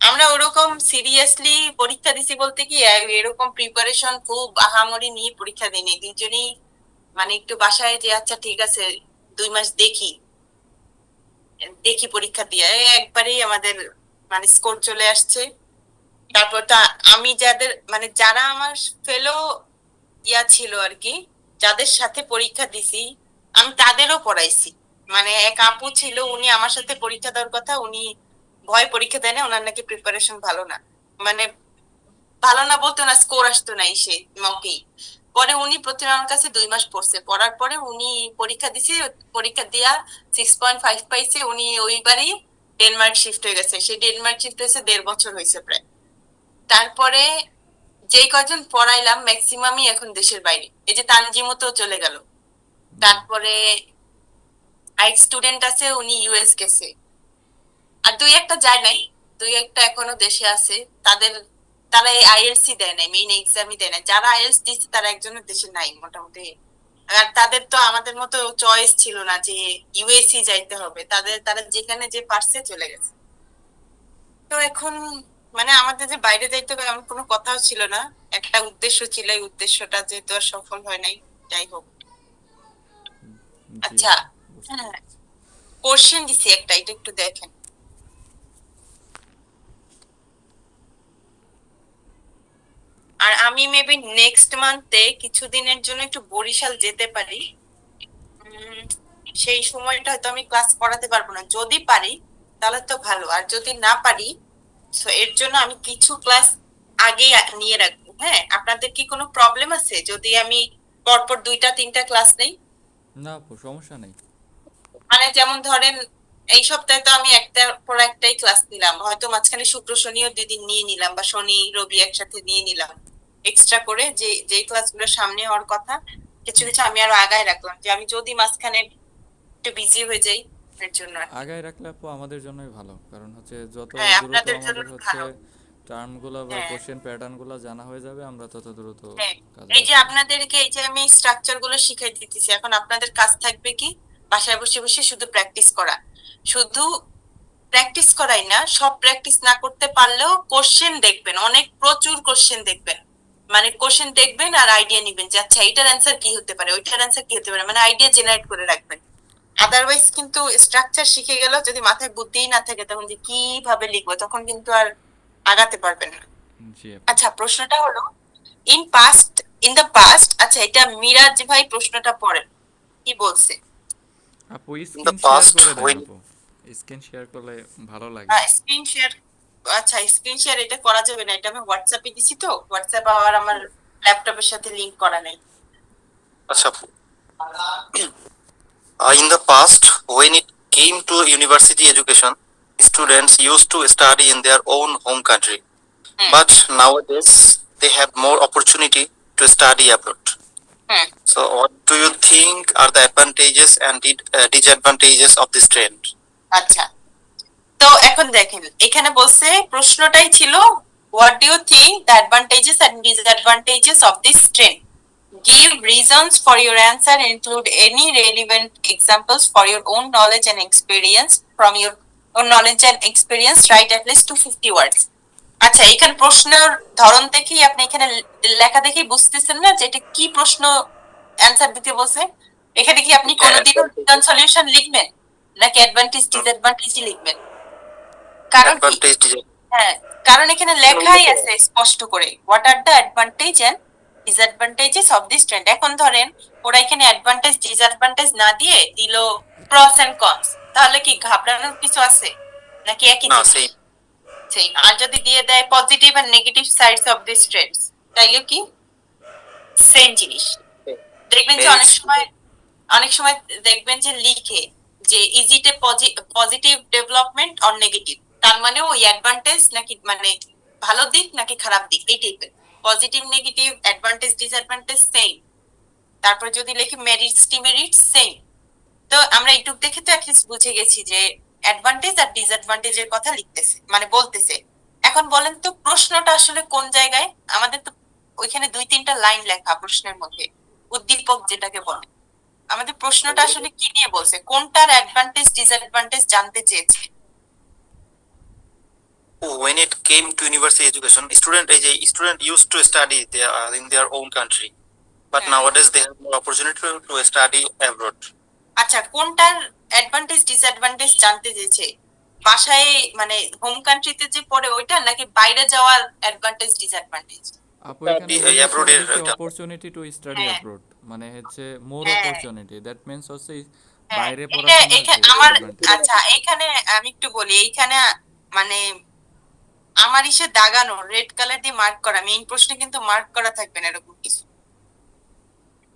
আমরা ওরকম সিরিয়াসলি পরীক্ষা দিছি বলতে কি এরকম প্রিপারেশন খুব আহামরি নিয়ে পরীক্ষা দিইনি, দুজনেই মানে একটু বাসায় যে আচ্ছা ঠিক আছে 2 মাস দেখি দেখি পরীক্ষা দিয়ে একবারেই আমাদের মানে স্কোর চলে আসছে। তারপর তো আমি যাদের মানে যারা আমার ফেলো ছিল আর কি, যাদের সাথে পরীক্ষা দিছি আমি তাদেরও পড়াইছি। মানে এক আপু ছিল, উনি আমার সাথে পরীক্ষা দেওয়ার কথা, উনি ভয় পরীক্ষা দেয় না, ওনার নাকি প্রিপারেশন ভালো না, মানে ভালো না বলতে না স্কোর আসতো না সে মকেই। পরে উনি প্রথমে আমার কাছে 2 মাস পড়ছে, পড়ার পরে উনি পরীক্ষা দিছে, পরীক্ষা দিয়া 6.5 পাইছে, উনি ওইবারই ডেনমার্ক শিফট হয়ে গেছে, সেই ডেনমার্ক শিফট হয়েছে 1.5 বছর হয়েছে প্রায়। তারপরে যে কয়জন পড়াইলাম ম্যাক্সিমামই এখন দেশের বাইরে, এই যে তানজিমও তো চলে গেল। তারপরে আরেক স্টুডেন্ট আছে, উনি ইউএস গেছে। আর দুই একটা যায় নাই, দুই একটা এখনো দেশে আছে। তাদের তারা এই আইএলসি দেয় নাই, মেইন এক্সামই দেয় নাই। যারা আইএলস দিচ্ছে তারা একজনের দেশে নাই মোটামুটি। আর তাদের তো আমাদের মতো চয়েস ছিল না যে ইউএসই যাইতে হবে, তারা যেখানে যে পারছে চলে গেছে। তো এখন মানে আমাদের যে বাইরে যাইতে হবে এমন কোনো কথাও ছিল না, একটা উদ্দেশ্য ছিল, এই উদ্দেশ্যটা যেহেতু আর সফল হয় নাই, যাই হোক। জি আচ্ছা, আপু, বুঝতে হ্যাঁ, পেরেছি। কোশ্চেন দিছি একটা, এটা একটু দেখেন। আর আমি মেবি নেক্সট মান্থে কিছুদিনের জন্য একটু বরিশাল যেতে পারি। উম, সেই সময়টা হয়তো আমি ক্লাস করাতে পারবো না, যদি পারি তাহলে তো ভালো, আর যদি না পারি তো এর জন্য আমি কিছু ক্লাস আগে নিয়ে রাখবো। হ্যাঁ, আপনাদের কি কোনো প্রবলেম আছে যদি আমি পরপর 2-3টা ক্লাস নেই? না আপু, সমস্যা নেই। মানে যেমন ধরেন এই সপ্তাহে তো আমি একটার পর একটাই ক্লাস নিলাম, হয়তো মাঝখানে শুক্র শনিও 2 দিন নিয়ে নিলাম, বা শনি রবি একসাথে নিয়ে নিলাম এক্সট্রা করে, যে যে ক্লাসগুলো সামনে হওয়ার কথা কিছু কিছু আমি আরো আগায় রাখলাম, যে আমি যদি মাঝখানে একটু বিজি হয়ে যাই এর জন্য আর কি। আগায় রাখলে আপু আমাদের জন্যই ভালো, কারণ হচ্ছে যত হ্যাঁ, দ্রুত আপনাদের জন্য আমাদের হচ্ছে ভালো। টার্মগুলো বা হ্যাঁ, কোশ্চেন প্যাটার্নগুলো জানা হয়ে যাবে, আমরা তত দ্রুত হ্যাঁ, কাজে এই যে বসতে পারবো। আপনাদেরকে এই যে আমি স্ট্রাকচার গুলো শিখাই দিতেছি, এখন আপনাদের কাজ থাকবে কি বাসায় বসে বসে শুধু প্র্যাকটিস করা। শুধু প্র্যাকটিস করাই না, সব প্র্যাকটিস না করতে পারলেও কোশ্চেন দেখবেন, অনেক প্রচুর কোশ্চেন দেখবেন। মানে কোশ্চেন দেখবেন আর আইডিয়া নিবেন যে আচ্ছা এইটার অ্যান্সার কি হতে পারে, ওইটার অ্যান্সার কি হতে পারে, মানে আইডিয়া জেনারেট করে রাখবেন। আদারওয়াইজ কিন্তু স্ট্রাকচার শিখে গেল যদি মাথায় বুদ্ধিই না থাকে, তখন যে কিভাবে লিখবো তখন কিন্তু আর আগাতে পারবেন না। জি আপু। আচ্ছা, প্রশ্নটা হলো in past, in the past, আচ্ছা এটা মিরাজ ভাই প্রশ্নটা পড়েন কি বলছে। আপু in the screen share past করে দেন ওয়েন আপু, স্ক্রিন শেয়ার করলে ভালো লাগে। স্ক্রিন শেয়ার, আচ্ছা স্ক্রিন শেয়ার এটা করা যাবে না, এটা আমি হোয়াটসঅ্যাপে দিছি, তো হোয়াটসঅ্যাপ আবার আমার ল্যাপটপের সাথে লিংক করা নেই। আচ্ছা in the past when it came to university education, students used to study in their own home country, hmm, but nowadays they have more opportunity to study abroad. Hmm, So what do you think are the advantages and disadvantages of this trend? আচ্ছা। তো এখন দেখেন এখানে বলছে, প্রশ্নটাই ছিল what do you think the advantages and disadvantages of this trend, give reasons for your answer, include any relevant examples for your own knowledge and experience, from your own knowledge and experience write at least 250 words। আচ্ছা, এখানে প্রশ্নের ধরন দেখেই আপনি এখানে লেখা দেখেই বুঝতেছেন না যে এটা কি প্রশ্ন অ্যান্সার দিতে বলছে। এখানে কি আপনি কোনোদিনও রিটার্ন সলিউশন লিখবেন নাকি অ্যাডভান্টেজ ডিসঅ্যাডভান্টেজ লিখবেন? কারণ কি, Advantage, হ্যাঁ, কারণ এখানে লেখাই আছে স্পষ্ট করে what are the advantage and disadvantages of this trend. এখন ধরেন ওরা এখানে অ্যাডভান্টেজ ডিসঅ্যাডভান্টেজ না দিয়ে দিল প্রস এন্ড কনস, তাহলে কি ঘাবড়ানোর কিছু আছে নাকি একই না জিনিস? সেই সেই, আর যদি দিয়ে দেয় positive and negative sides of this trends, তাইলে কি সেম জিনিস। দেখবেন যে very অনেক সময় দেখবেন যে লিখে যে ইজিতে পজিটিভ ডেভেলপমেন্ট অর নেগেটিভ, তার মানে ওই অ্যাডভান্টেজ নাকি মানে ভালো দিক নাকি খারাপ দিক এই টাইপের, positive negative advantage disadvantage same. তারপর যদি লিখি মেরিটস ডিমেরিটস সেম। তো আমরা ইউটিউব দেখে তো অ্যাটলিস্ট বুঝে গেছি যে অ্যাডভান্টেজ আর ডিসঅ্যাডভান্টেজের কথা লিখতেছে মানে বলতেছে। এখন বলেন তো প্রশ্নটা আসলে কোন জায়গায়, আমাদের তো ওইখানে 2-3টা লাইন লেখা প্রশ্নের মধ্যে, উদ্দীপক যেটাকে বলে। আমাদের প্রশ্নটা আসলে কি নিয়ে বলছে, কোনটার অ্যাডভান্টেজ ডিসঅ্যাডভান্টেজ জানতে চেয়েছে। when it came to university education, student used to study in their own country, but হ্যাঁ। nowadays they have more opportunity to study abroad. আচ্ছা, কোনটার অ্যাডভান্টেজ ডিসঅ্যাডভান্টেজ জানতে চেয়েছে? বাসায় মানে হোম কান্ট্রিতে যে পড়ে ওইটা, নাকি বাইরে যাওয়ার অ্যাডভান্টেজ ডিসঅ্যাডভান্টেজ? আপু এখানে Study, বলতেছে abroad এর হচ্ছে এটা। অপরচুনিটি টু স্টাডি হ্যাঁ অ্যাব্রোড, মানে হচ্ছে মোর হ্যাঁ অপরচুনিটি, দ্যাট মিন্স হচ্ছে হ্যাঁ, বাইরে এটা পড়াশোনার যে আমার অ্যাডভান্টেজ। আচ্ছা এখানে আমি একটু বলি, এইখানে মানে আমার ইসে দাগানো রেড কালার দিয়ে মার্ক করা, মেইন প্রশ্নে কিন্তু মার্ক করা থাকবে না এরকম কিছু,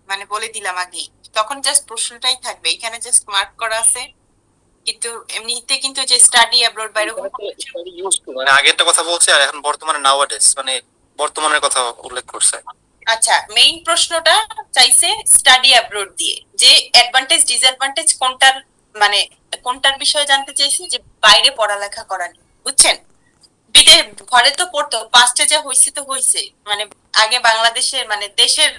মানে বলে দিলাম আগেই। তখন জাস্ট প্রশ্নটাই থাকবে, এখানে জাস্ট মার্ক করা আছে, কিন্তু এমনিতে কিন্তু যে স্টাডি অ্যাব্রোড বা এরকম কোনো কিছু। মানে আগে একটা কথা বলছে আর এখন বর্তমানে নাওয়াডেজ মানে বর্তমানের কথা উল্লেখ করছে। আচ্ছা, মেইন প্রশ্নটা চাইছে স্টাডি অ্যাব্রোড দিয়ে, যে অ্যাডভান্টেজ ডিসঅ্যাডভান্টেজ কোনটার, মানে কোনটার বিষয়ে জানতে চাইছি, যে বাইরে পড়ালেখা করা নিয়ে, বুঝছেন? বিদেশ ঘরে তো পড়তো, পাস্টে যা হয়েছে তো হয়েছে, মানে আগে বাংলাদেশের মানে দেশের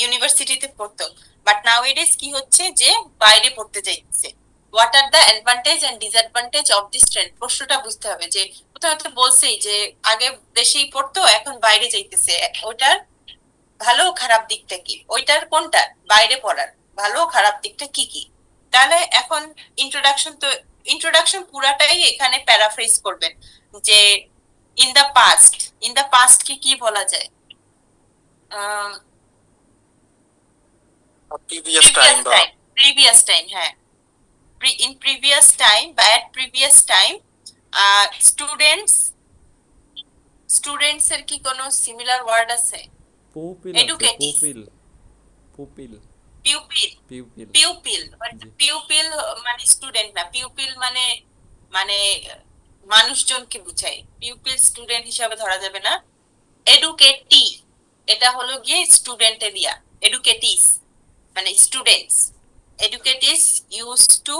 ইউনিভার্সিটিতে পড়তো, বাট নাও ইট কি হচ্ছে যে বাইরে পড়তে যাইতেছে। What are the advantage and disadvantage of this trend? প্রশ্নটা বুঝতে হবে যে প্রথমে তো বলছেই যে আগে দেশেই পড়তো এখন বাইরে যাইতেছে, ওটার ভালো খারাপ দিকটা কি, ওইটার কোনটা বাইরে পড়ার ভালো খারাপ দিকটা কি কি। তাহলে এখন ইন্ট্রোডাকশন, তো ইন্ট্রোডাকশন পুরাটাই এখানে প্যারাফ্রেজ করবেন, যে ইন দা পাস্ট কি কি বলা যায়, প্রিভিয়াস টাইম বা প্রিভিয়াস টাইম, হ্যাঁ, ইন প্রিভিয়াস টাইম বা এট প্রিভিয়াস টাইম স্টুডেন্টস, স্টুডেন্টস এর কি কোনো সিমিলার ওয়ার্ড আছে? পুপিল আছে, এডুকেটিভ, পুপিল, পুপিল, পিউপিল, পিউপিল। পিউপিল, জি। পিউপিল মানে স্টুডেন্ট না, পিউপিল মানে মানে মানুষজনকে বুঝায়, পিউপিল স্টুডেন্ট হিসাবে ধরা যাবে না। এডুকেটি, এটা হলো গিয়ে স্টুডেন্ট এরিয়া, এডুকেটিস মানে students, educatees use to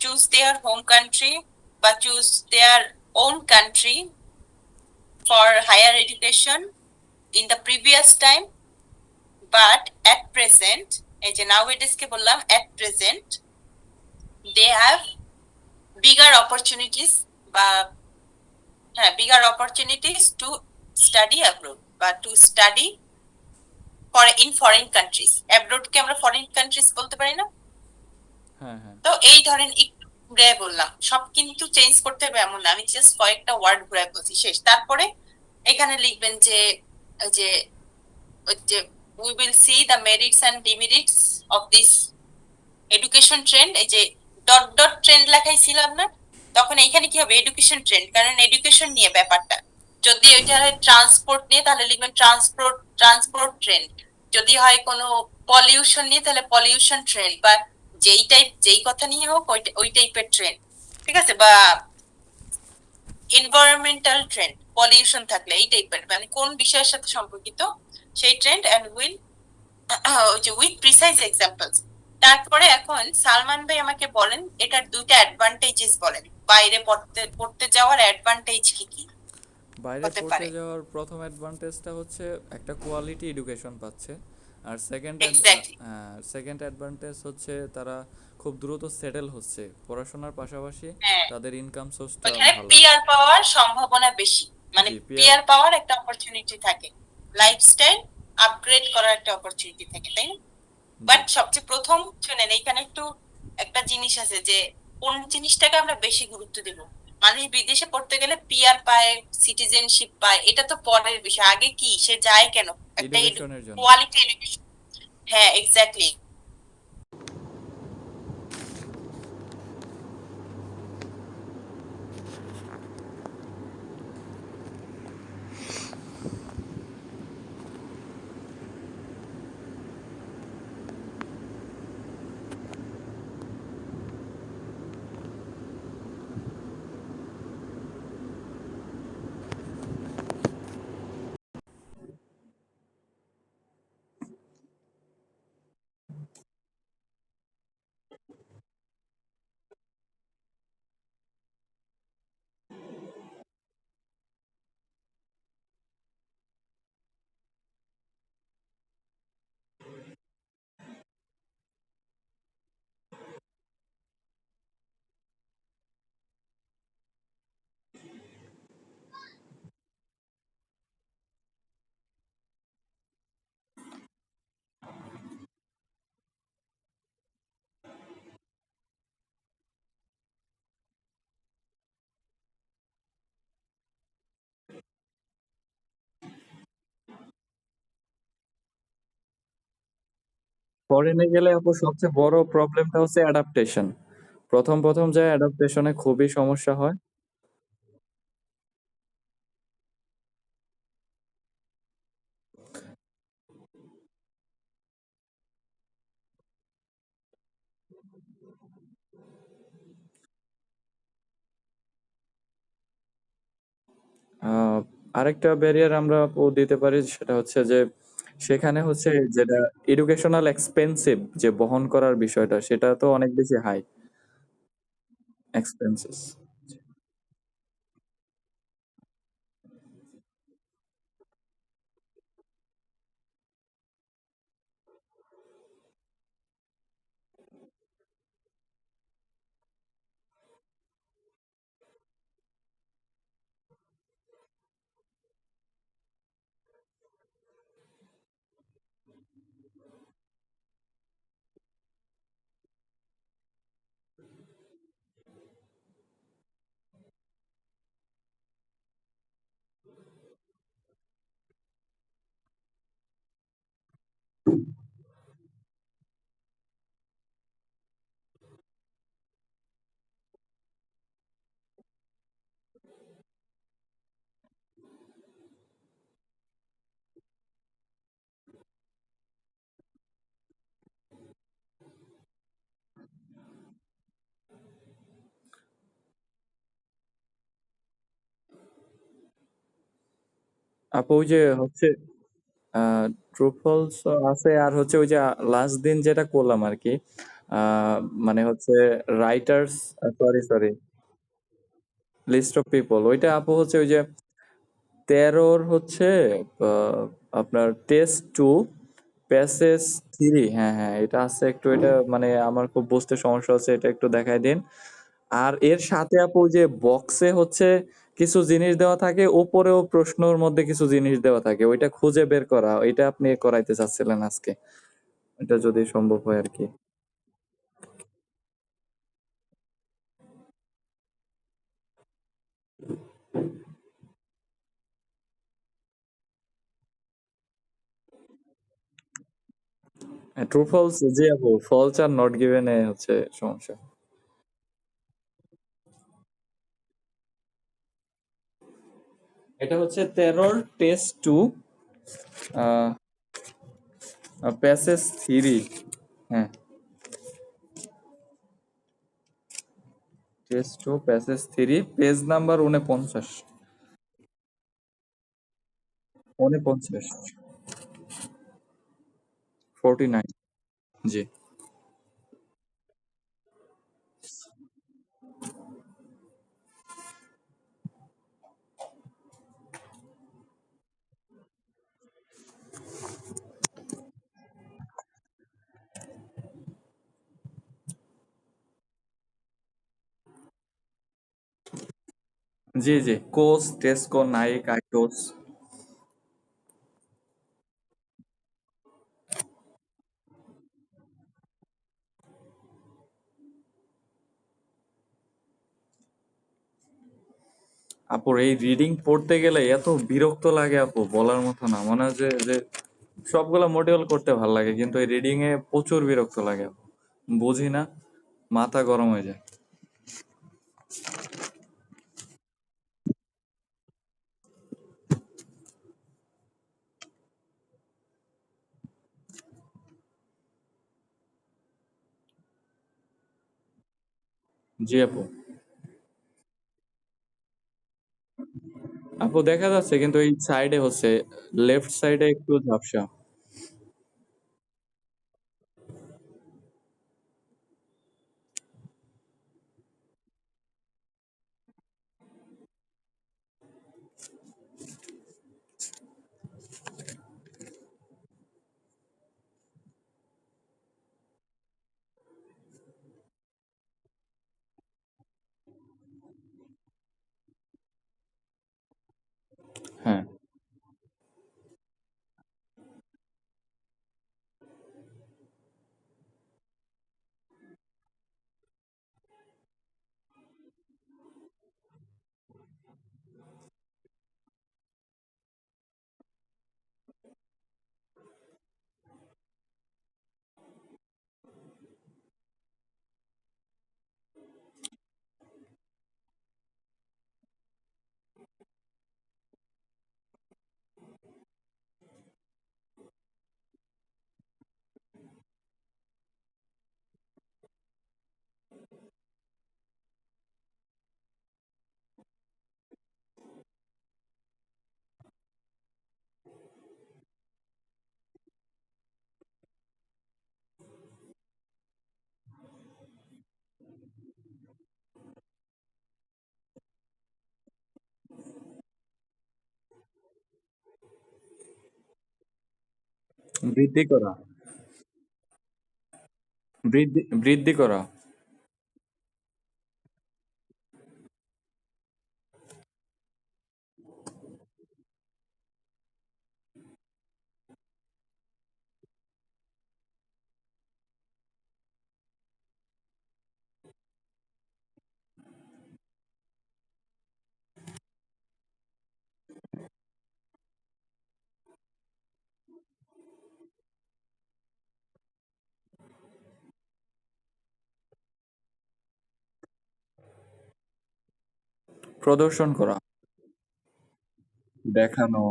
choose their home country বা choose their own country for higher education in the previous time, but at present, এই যে nowadays কে বললাম at present, they have bigger opportunities বা হ্যাঁ bigger opportunities to study abroad বা to study for in foreign countries. abroad কে আমরা foreign countries বলতে পারি না? হ্যাঁ হ্যাঁ। তো এই ধরেন একটু ঘুরে বললাম, সব কিন্তু চেঞ্জ করতে হবে এমন না, আমি জাস্ট কয়েকটা ওয়ার্ড ঘুরে বলছি, শেষ। তারপরে এখানে লিখবেন যে ওই যে we will see the merits and demerits of this education trend। এই যে ডট ডট ট্রেন্ড লেখাইছিলাম না, তখন এখানে কি হবে এডুকেশন ট্রেন্ড, কারণ এডুকেশন নিয়ে ব্যাপারটা। যদি ওইটা হয় ট্রান্সপোর্ট নিয়ে তাহলে লিখবেন ট্রান্সপোর্ট ট্রেন্ড, যদি হয় কোনো পলিউশন নিয়ে তাহলে পলিউশন ট্রেন্ড, বা যেই কথা নিয়ে হোক ওই টাইপের ট্রেন্ড, ঠিক আছে? বা এনভায়রনমেন্টাল ট্রেন্ড, পলিউশন থাকলে এই টাইপের, মানে কোন বিষয়ের সাথে সম্পর্কিত সেই trend, and with precise examples. তারপরে এখন সালমান ভাই আমাকে বলেন এটার দুইটা অ্যাডভান্টেজেস বলেন, বাইরে পড়তে যাওয়ার অ্যাডভান্টেজ কি কি বাইরে হতে পড়তে পারে? যাওয়ার প্রথম অ্যাডভান্টেজটা হচ্ছে একটা কোয়ালিটি এডুকেশন পাচ্ছে, আর এক্স্যাক্টলি, সেকেন্ড অ্যাডভান্টেজ হচ্ছে তারা খুব দ্রুত সেটেল হচ্ছে পড়াশোনার পাশাপাশি, হ্যাঁ, তাদের ইনকাম সোর্সটা ওখানে ভালো। পিআর পাওয়ার সম্ভাবনা বেশি, মানে জি, পিআর পাওয়ার একটা অপরচুনিটি থাকে, লাইফস্টাইল আপগ্রেড করার একটা অপরচুনিটি থাকে, তাই না? বাট সবচেয়ে প্রথম শুনেন, এইখানে একটু একটা জিনিস আছে যে কোন জিনিসটাকে আমরা বেশি গুরুত্ব দেব। মানুষ বিদেশে পড়তে গেলে পিআর পায়, সিটিজেনশিপ পায়, এটা তো পরের বিষয়, আগে কি সে যায় কেন? একটা এডুকেশনের জন্য। কোয়ালিটি এডুকেশন, হ্যাঁ এক্স্যাক্টলি। ফরেনে গেলে আপু সবচেয়ে বড় প্রবলেমটা হচ্ছে অ্যাডাপ্টেশন। প্রথম যে অ্যাডাপ্টেশনে খুবই সমস্যা হয়। আহ, আরেকটা ব্যারিয়ার আমরা আপু দিতে পারি, সেটা হচ্ছে যে সেখানে হচ্ছে যেটা এডুকেশনাল এক্সপেন্সিভ, যে বহন করার বিষয়টা সেটা তো অনেক বেশি হাই এক্সপেন্সেস। আপু ওই যে হচ্ছে ট্রু ফলস আছে, আর হচ্ছে ওই যে লাস্ট দিন যেটা করলাম আর কি, আহ, মানে হচ্ছে writers, sorry, list of people, ওইটা আপু হচ্ছে ওই যে 13 হচ্ছে আপনার টেস্ট টু প্যাসেজ থ্রি। হ্যাঁ হ্যাঁ, এটা আছে একটু, এটা মানে আমার খুব বুঝতে সমস্যা হচ্ছে, এটা একটু দেখাই দিন। আর এর সাথে আপু যে বক্সে হচ্ছে কিছু জিনিস দেওয়া থাকে, উপরেও প্রশ্নর মধ্যে কিছু জিনিস দেওয়া থাকে, ওইটা খুঁজে বের করা, ওইটা আপনি করাইতে চাচ্ছিলেন আজকে, এটা যদি সম্ভব হয় আর কি। ট্রু ফলস, জি আপু, ফলস আর নট গিভেন এ হচ্ছে সমস্যা। এটা হচ্ছে 13 টেস্ট টু প্যাসেজ থ্রি। হ্যাঁ, test two passage three, page number 49। 49, 49। জি, জি, জি, কোস, টেস্কো, নাইক, আইটোস। আপুর এই রিডিং পড়তে গেলে এত বিরক্ত লাগে আপু, বলার মতো না। মনে হয় যে সবগুলা মডিউল করতে ভাল লাগে, কিন্তু এই রিডিং এ প্রচুর বিরক্ত লাগে আপু। বুঝি না, মাথা গরম হয়ে যায়। জি আপু। আপু দেখা যাচ্ছে, কিন্তু এই সাইডে হচ্ছে লেফট সাইডে একটু ঝাপসা। হ্যাঁ, বৃদ্ধি করা, বৃদ্ধি করা। প্রদর্শন করা, দেখানো।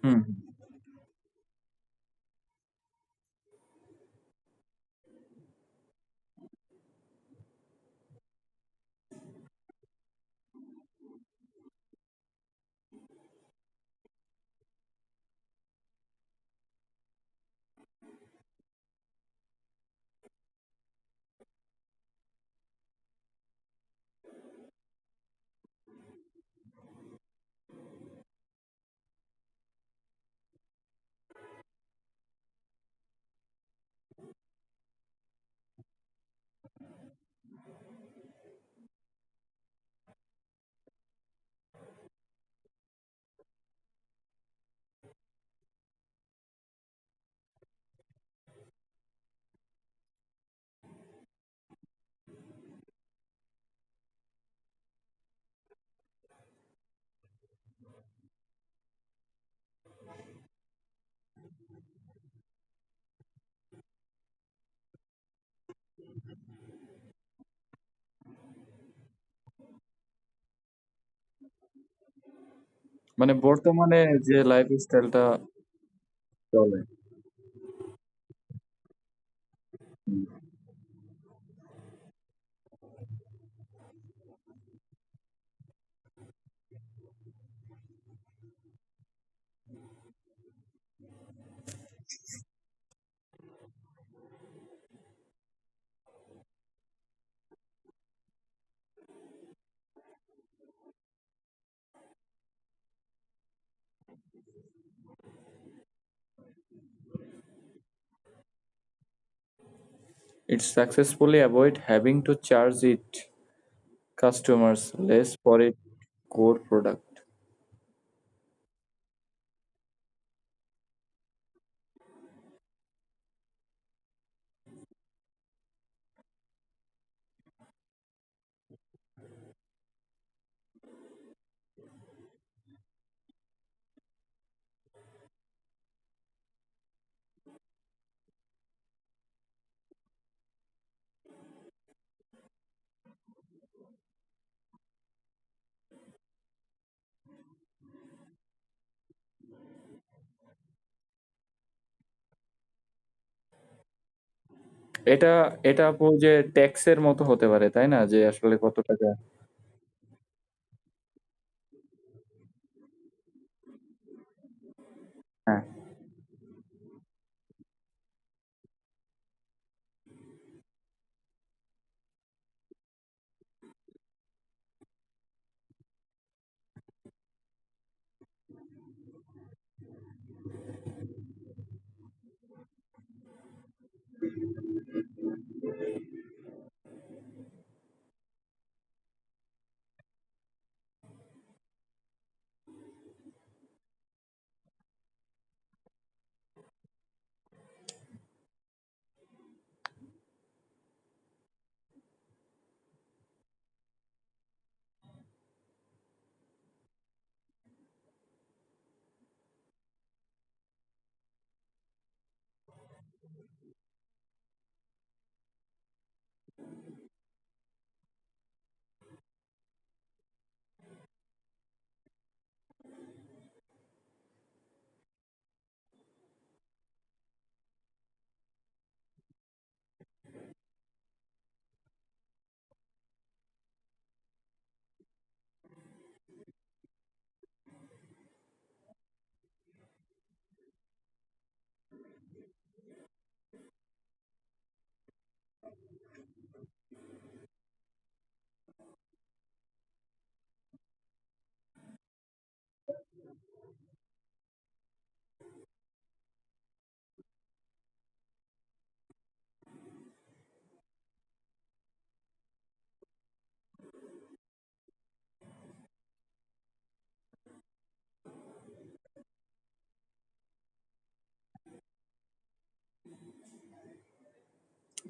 হুম। মানে বর্তমানে যে লাইফ স্টাইলটা চলে। It successfully avoid having to charge it customers less for a core product. এটা এটা আপু যে ট্যাক্সের মতো হতে পারে, তাই না? যে আসলে কত টাকা। হ্যাঁ।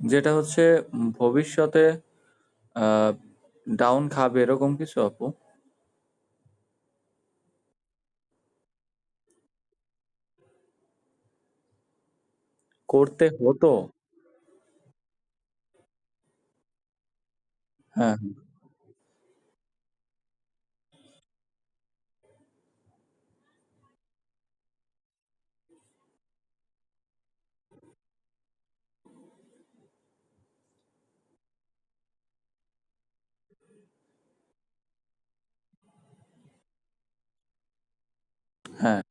যেটা হচ্ছে ভবিষ্যতে ডাউন খাবে এরকম কিছু আপু? করতে হতো। হ্যাঁ, হ্যাঁ।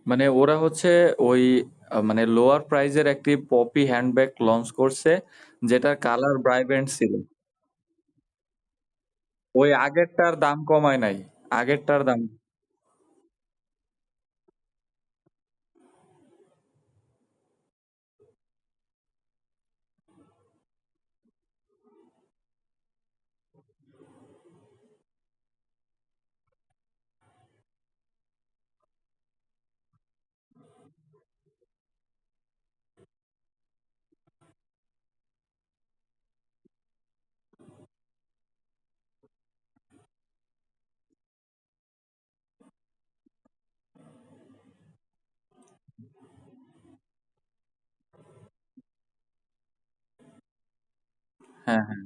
মানে ওরা হচ্ছে ওই মানে লোয়ার প্রাইজের একটি পপি হ্যান্ডব্যাগ লঞ্চ করছে, যেটার কালার ব্রাইবেন্ট ছিল। ওই আগেরটার দাম কমায় নাই। আগেরটার দাম। হ্যাঁ, হ্যাঁ।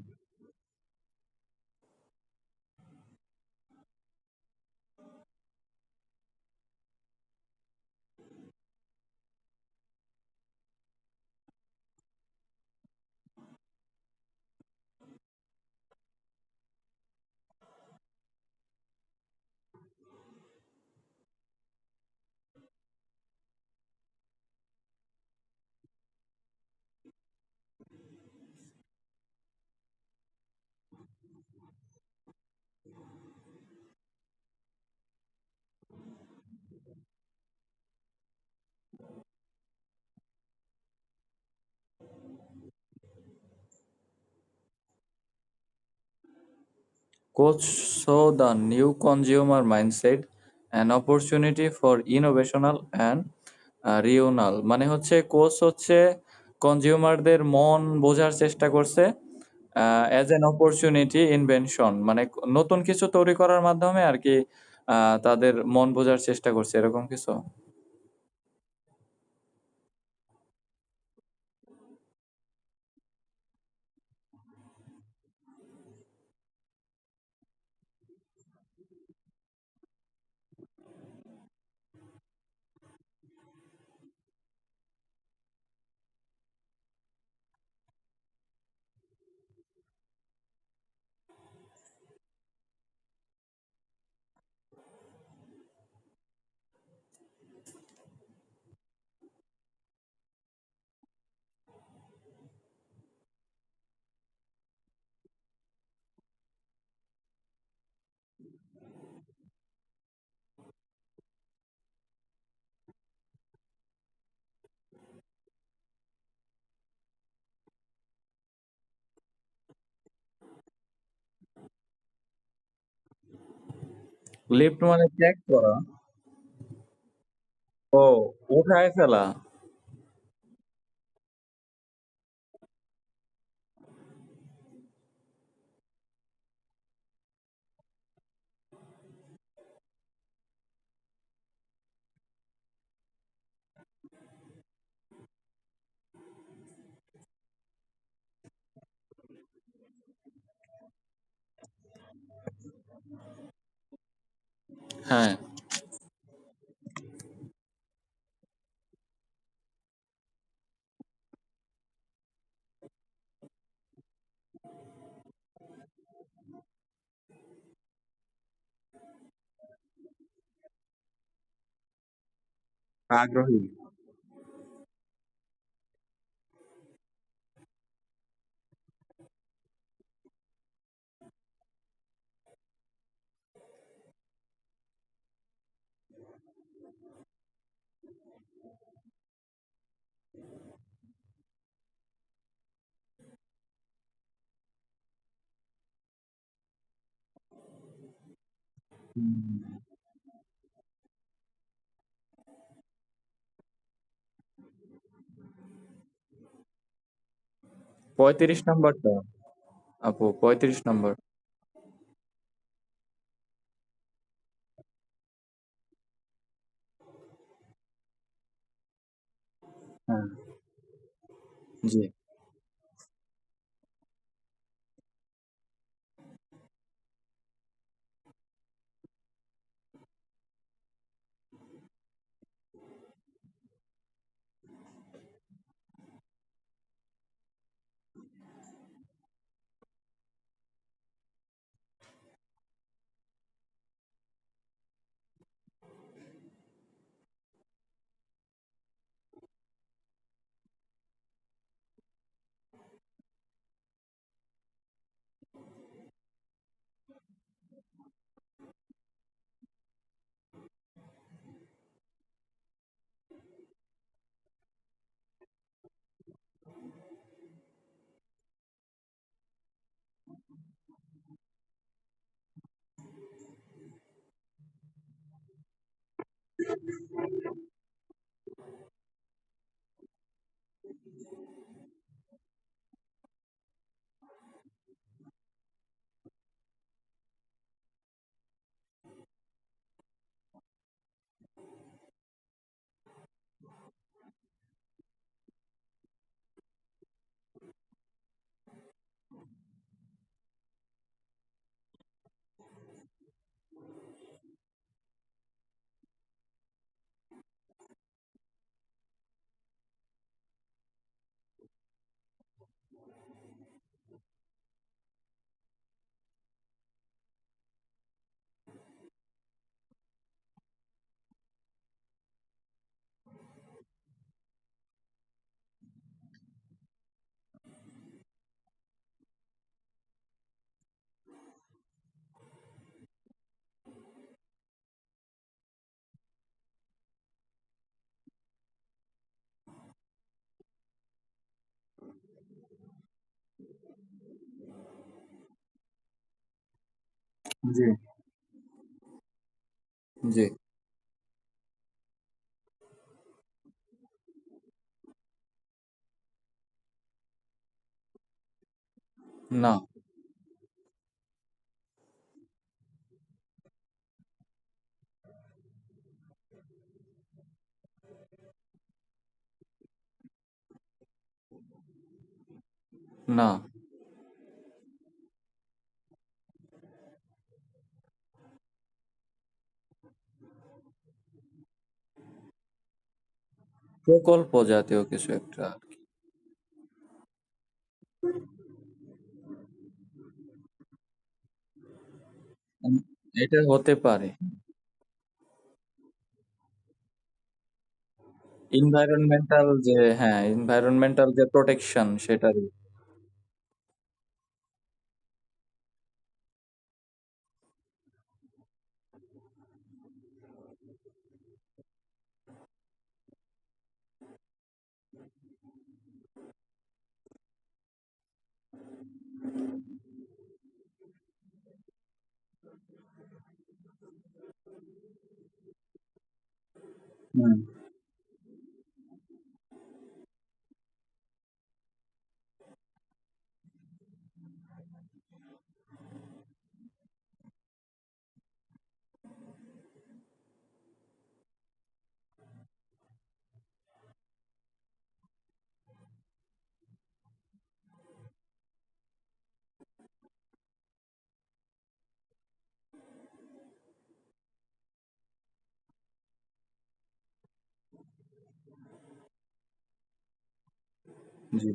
Coach saw the new consumer mindset, an opportunity for innovational and renewal। মানে হচ্ছে কোচ হচ্ছে কনজিউমারদের মন বোঝার চেষ্টা করছে অ্যাজ অ্যান অপরচুনিটি ইনভেনশন, মানে নতুন কিছু তৈরি করার মাধ্যমে আর কি তাদের মন বোঝার চেষ্টা করছে এরকম কিছু। লিফট মানে ত্যাগ করা? ও, উঠায় ফেলা। হ্যাঁ, আগ্রহী। 35 নাম্বারটা আপু, 35 নম্বর। হ্যাঁ, জি। জি। জি। না। না। প্রকল্প জাতীয় কিছু একটা আরকি। উম, এটা হতে পারে। এনভায়রনমেন্টাল যে, হ্যাঁ, এনভায়রনমেন্টাল যে প্রোটেকশন সেটারই। হুম। জি।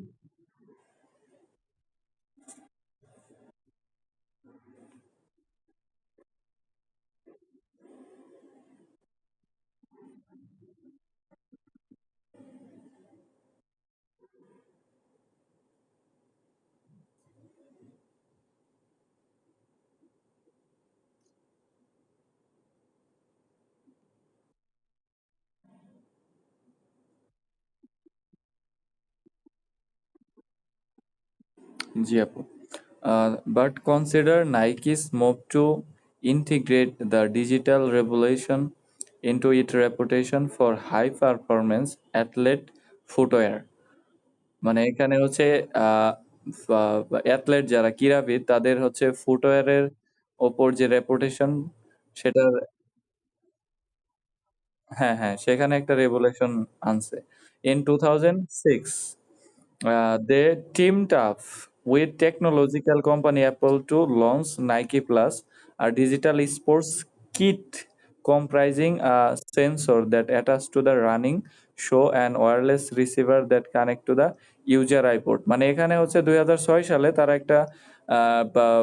জি আপু। But consider Nike's move to integrate the digital revolution into its reputation for high performance athlete footwear. মানে এখানে হচ্ছে অ্যাথলেট যারা ক্রীড়াবিদ তাদের হচ্ছে ফুটওয়্যারের ওপর যে রেপুটেশন সেটা, হ্যাঁ হ্যাঁ সেখানে একটা রেভুলেশন আনছে। In 2006 they teamed up with technological company Apple to launch Nike Plus, a digital sports kit comprising a sensor that attaches to the running shoe and wireless receiver that connect to the user iPod। মানে এখানে হচ্ছে 2006 সালে তারা একটা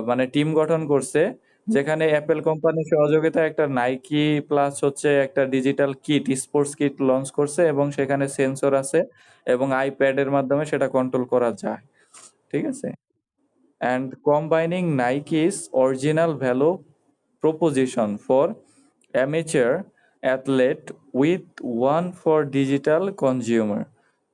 মানে team গঠন করছে, যেখানে অ্যাপেল কোম্পানির সহযোগিতায় একটা নাইকি প্লাস হচ্ছে একটা digital kit, sports kit launch করছে এবং সেখানে সেন্সর আছে এবং আইপ্যাডের মাধ্যমে সেটা কন্ট্রোল করা যায়। ঠিক আছে? And combining Nike's original value proposition for amateur athlete with one for digital consumer.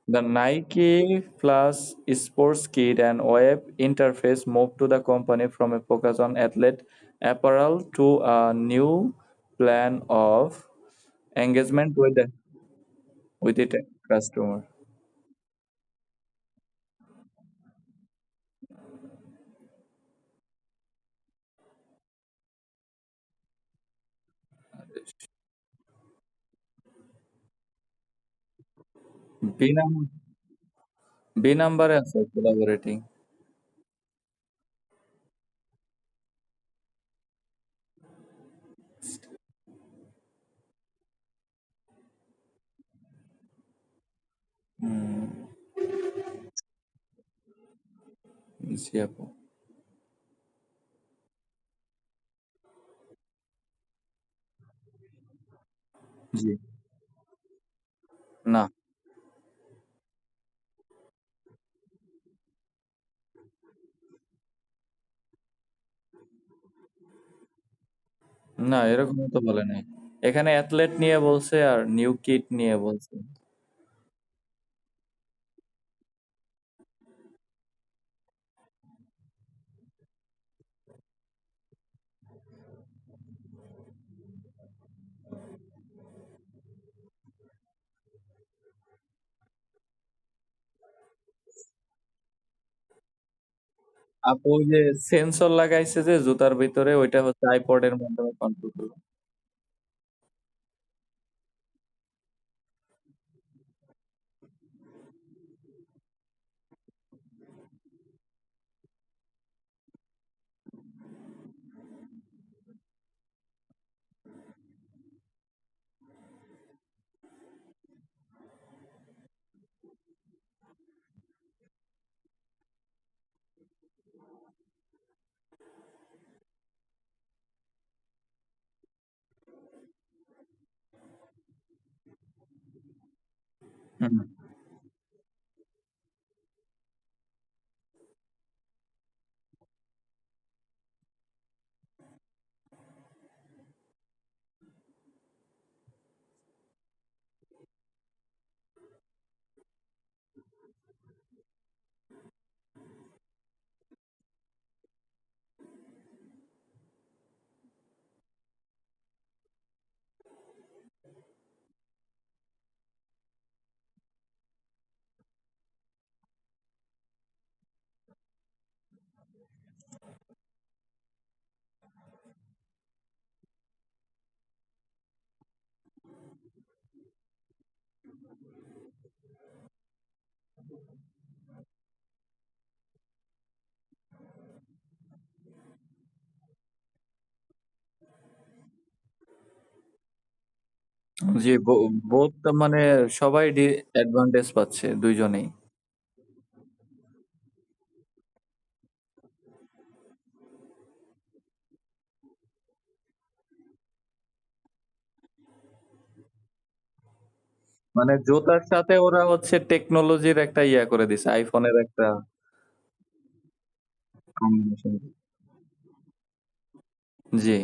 The Nike Plus Sports Kit and web interface moved to the company from a focus on athlete apparel to a new plan of engagement with the customer. B num- B number আছে collaborating. হুম, জি আপু। জি। না, না এরকম তো বলে নাই। এখানে athlete নিয়ে বলছে আর নিউ কিড নিয়ে বলছে। আপু ওই যে সেন্সর লাগাইছে যে জুতার ভিতরে, ওইটা হচ্ছে আইপড এর মাধ্যমে কন্ট্রোল করবে। হুম। জি, বোথ মানে সবাই অ্যাডভান্টেজ পাচ্ছে দুইজনেই। মানে জুতার সাথে ওরা হচ্ছে টেকনোলজির একটা ইয়া করে দিছে, আইফোনের একটা কম্বিনেশন। জি।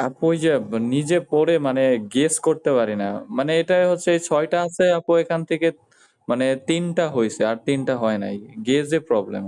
আপু ওই যে নিজে পড়ে মানে গেস করতে পারি না, মানে এটা হচ্ছে এই 6টা আছে আপু, এখান থেকে মানে 3টা হয়েছে আর 3টা হয় নাই, গেজে প্রবলেম।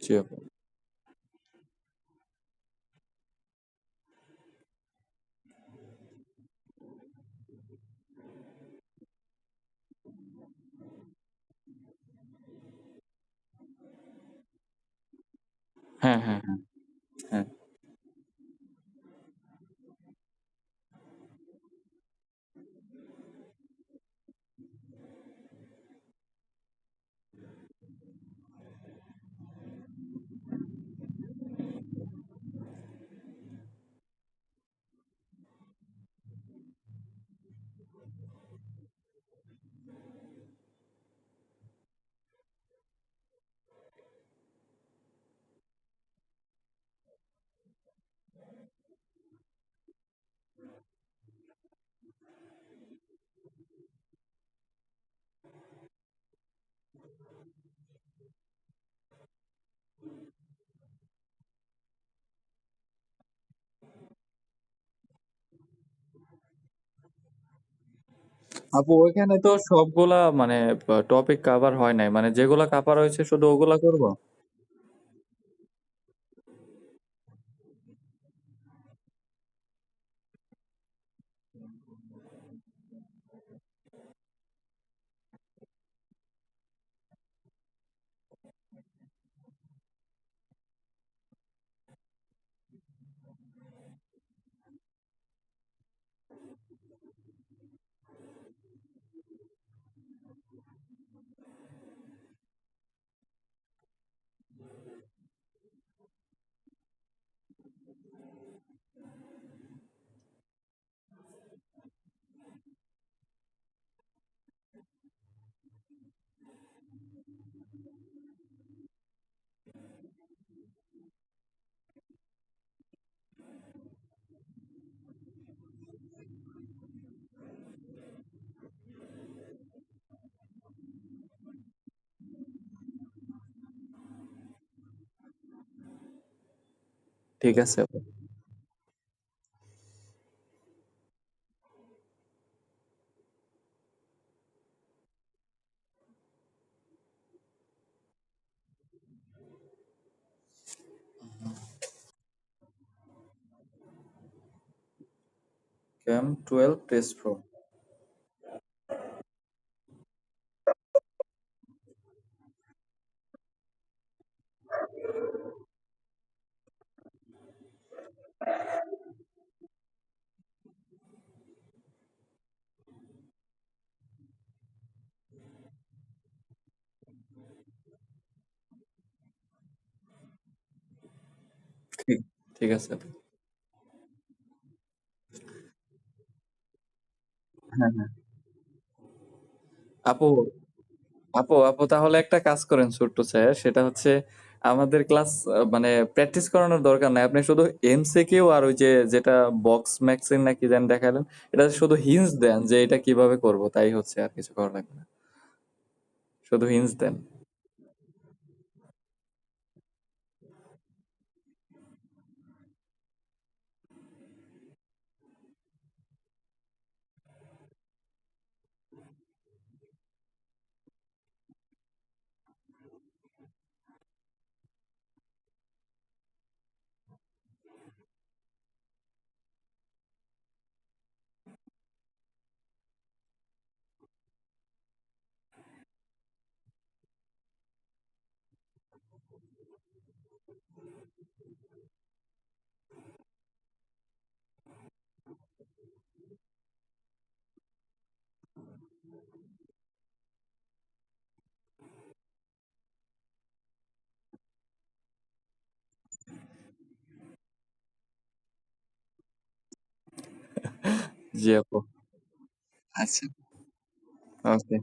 জি আপু। হ্যাঁ, হ্যাঁ, হ্যাঁ, হ্যাঁ। আপু ওইখানে তো সবগুলা মানে টপিক কভার হয় নাই, মানে যেগুলা কাভার হয়েছে শুধু ওগুলা করব। ঠিক আছে আপু। ক্যাম 12 টেস্ট প্রো। ঠিক আছে। হ্যাঁ, হ্যাঁ। আপু আপু তাহলে একটা কাজ করেন ছোট্ট স্যার, সেটা হচ্ছে আমাদের ক্লাস মানে প্র্যাকটিস করানোর দরকার নাই, আপনি শুধু এমসিকিউ আর ওই যে যেটা বক্স ম্যাক্সিন নাকি জানি দেখালেন, এটা শুধু হিন্টস দেন যে এটা কিভাবে করব, তাই হচ্ছে, আর কিছু করা লাগবে না, শুধু হিন্টস দেন। জি আপু। আচ্ছা। ওকে।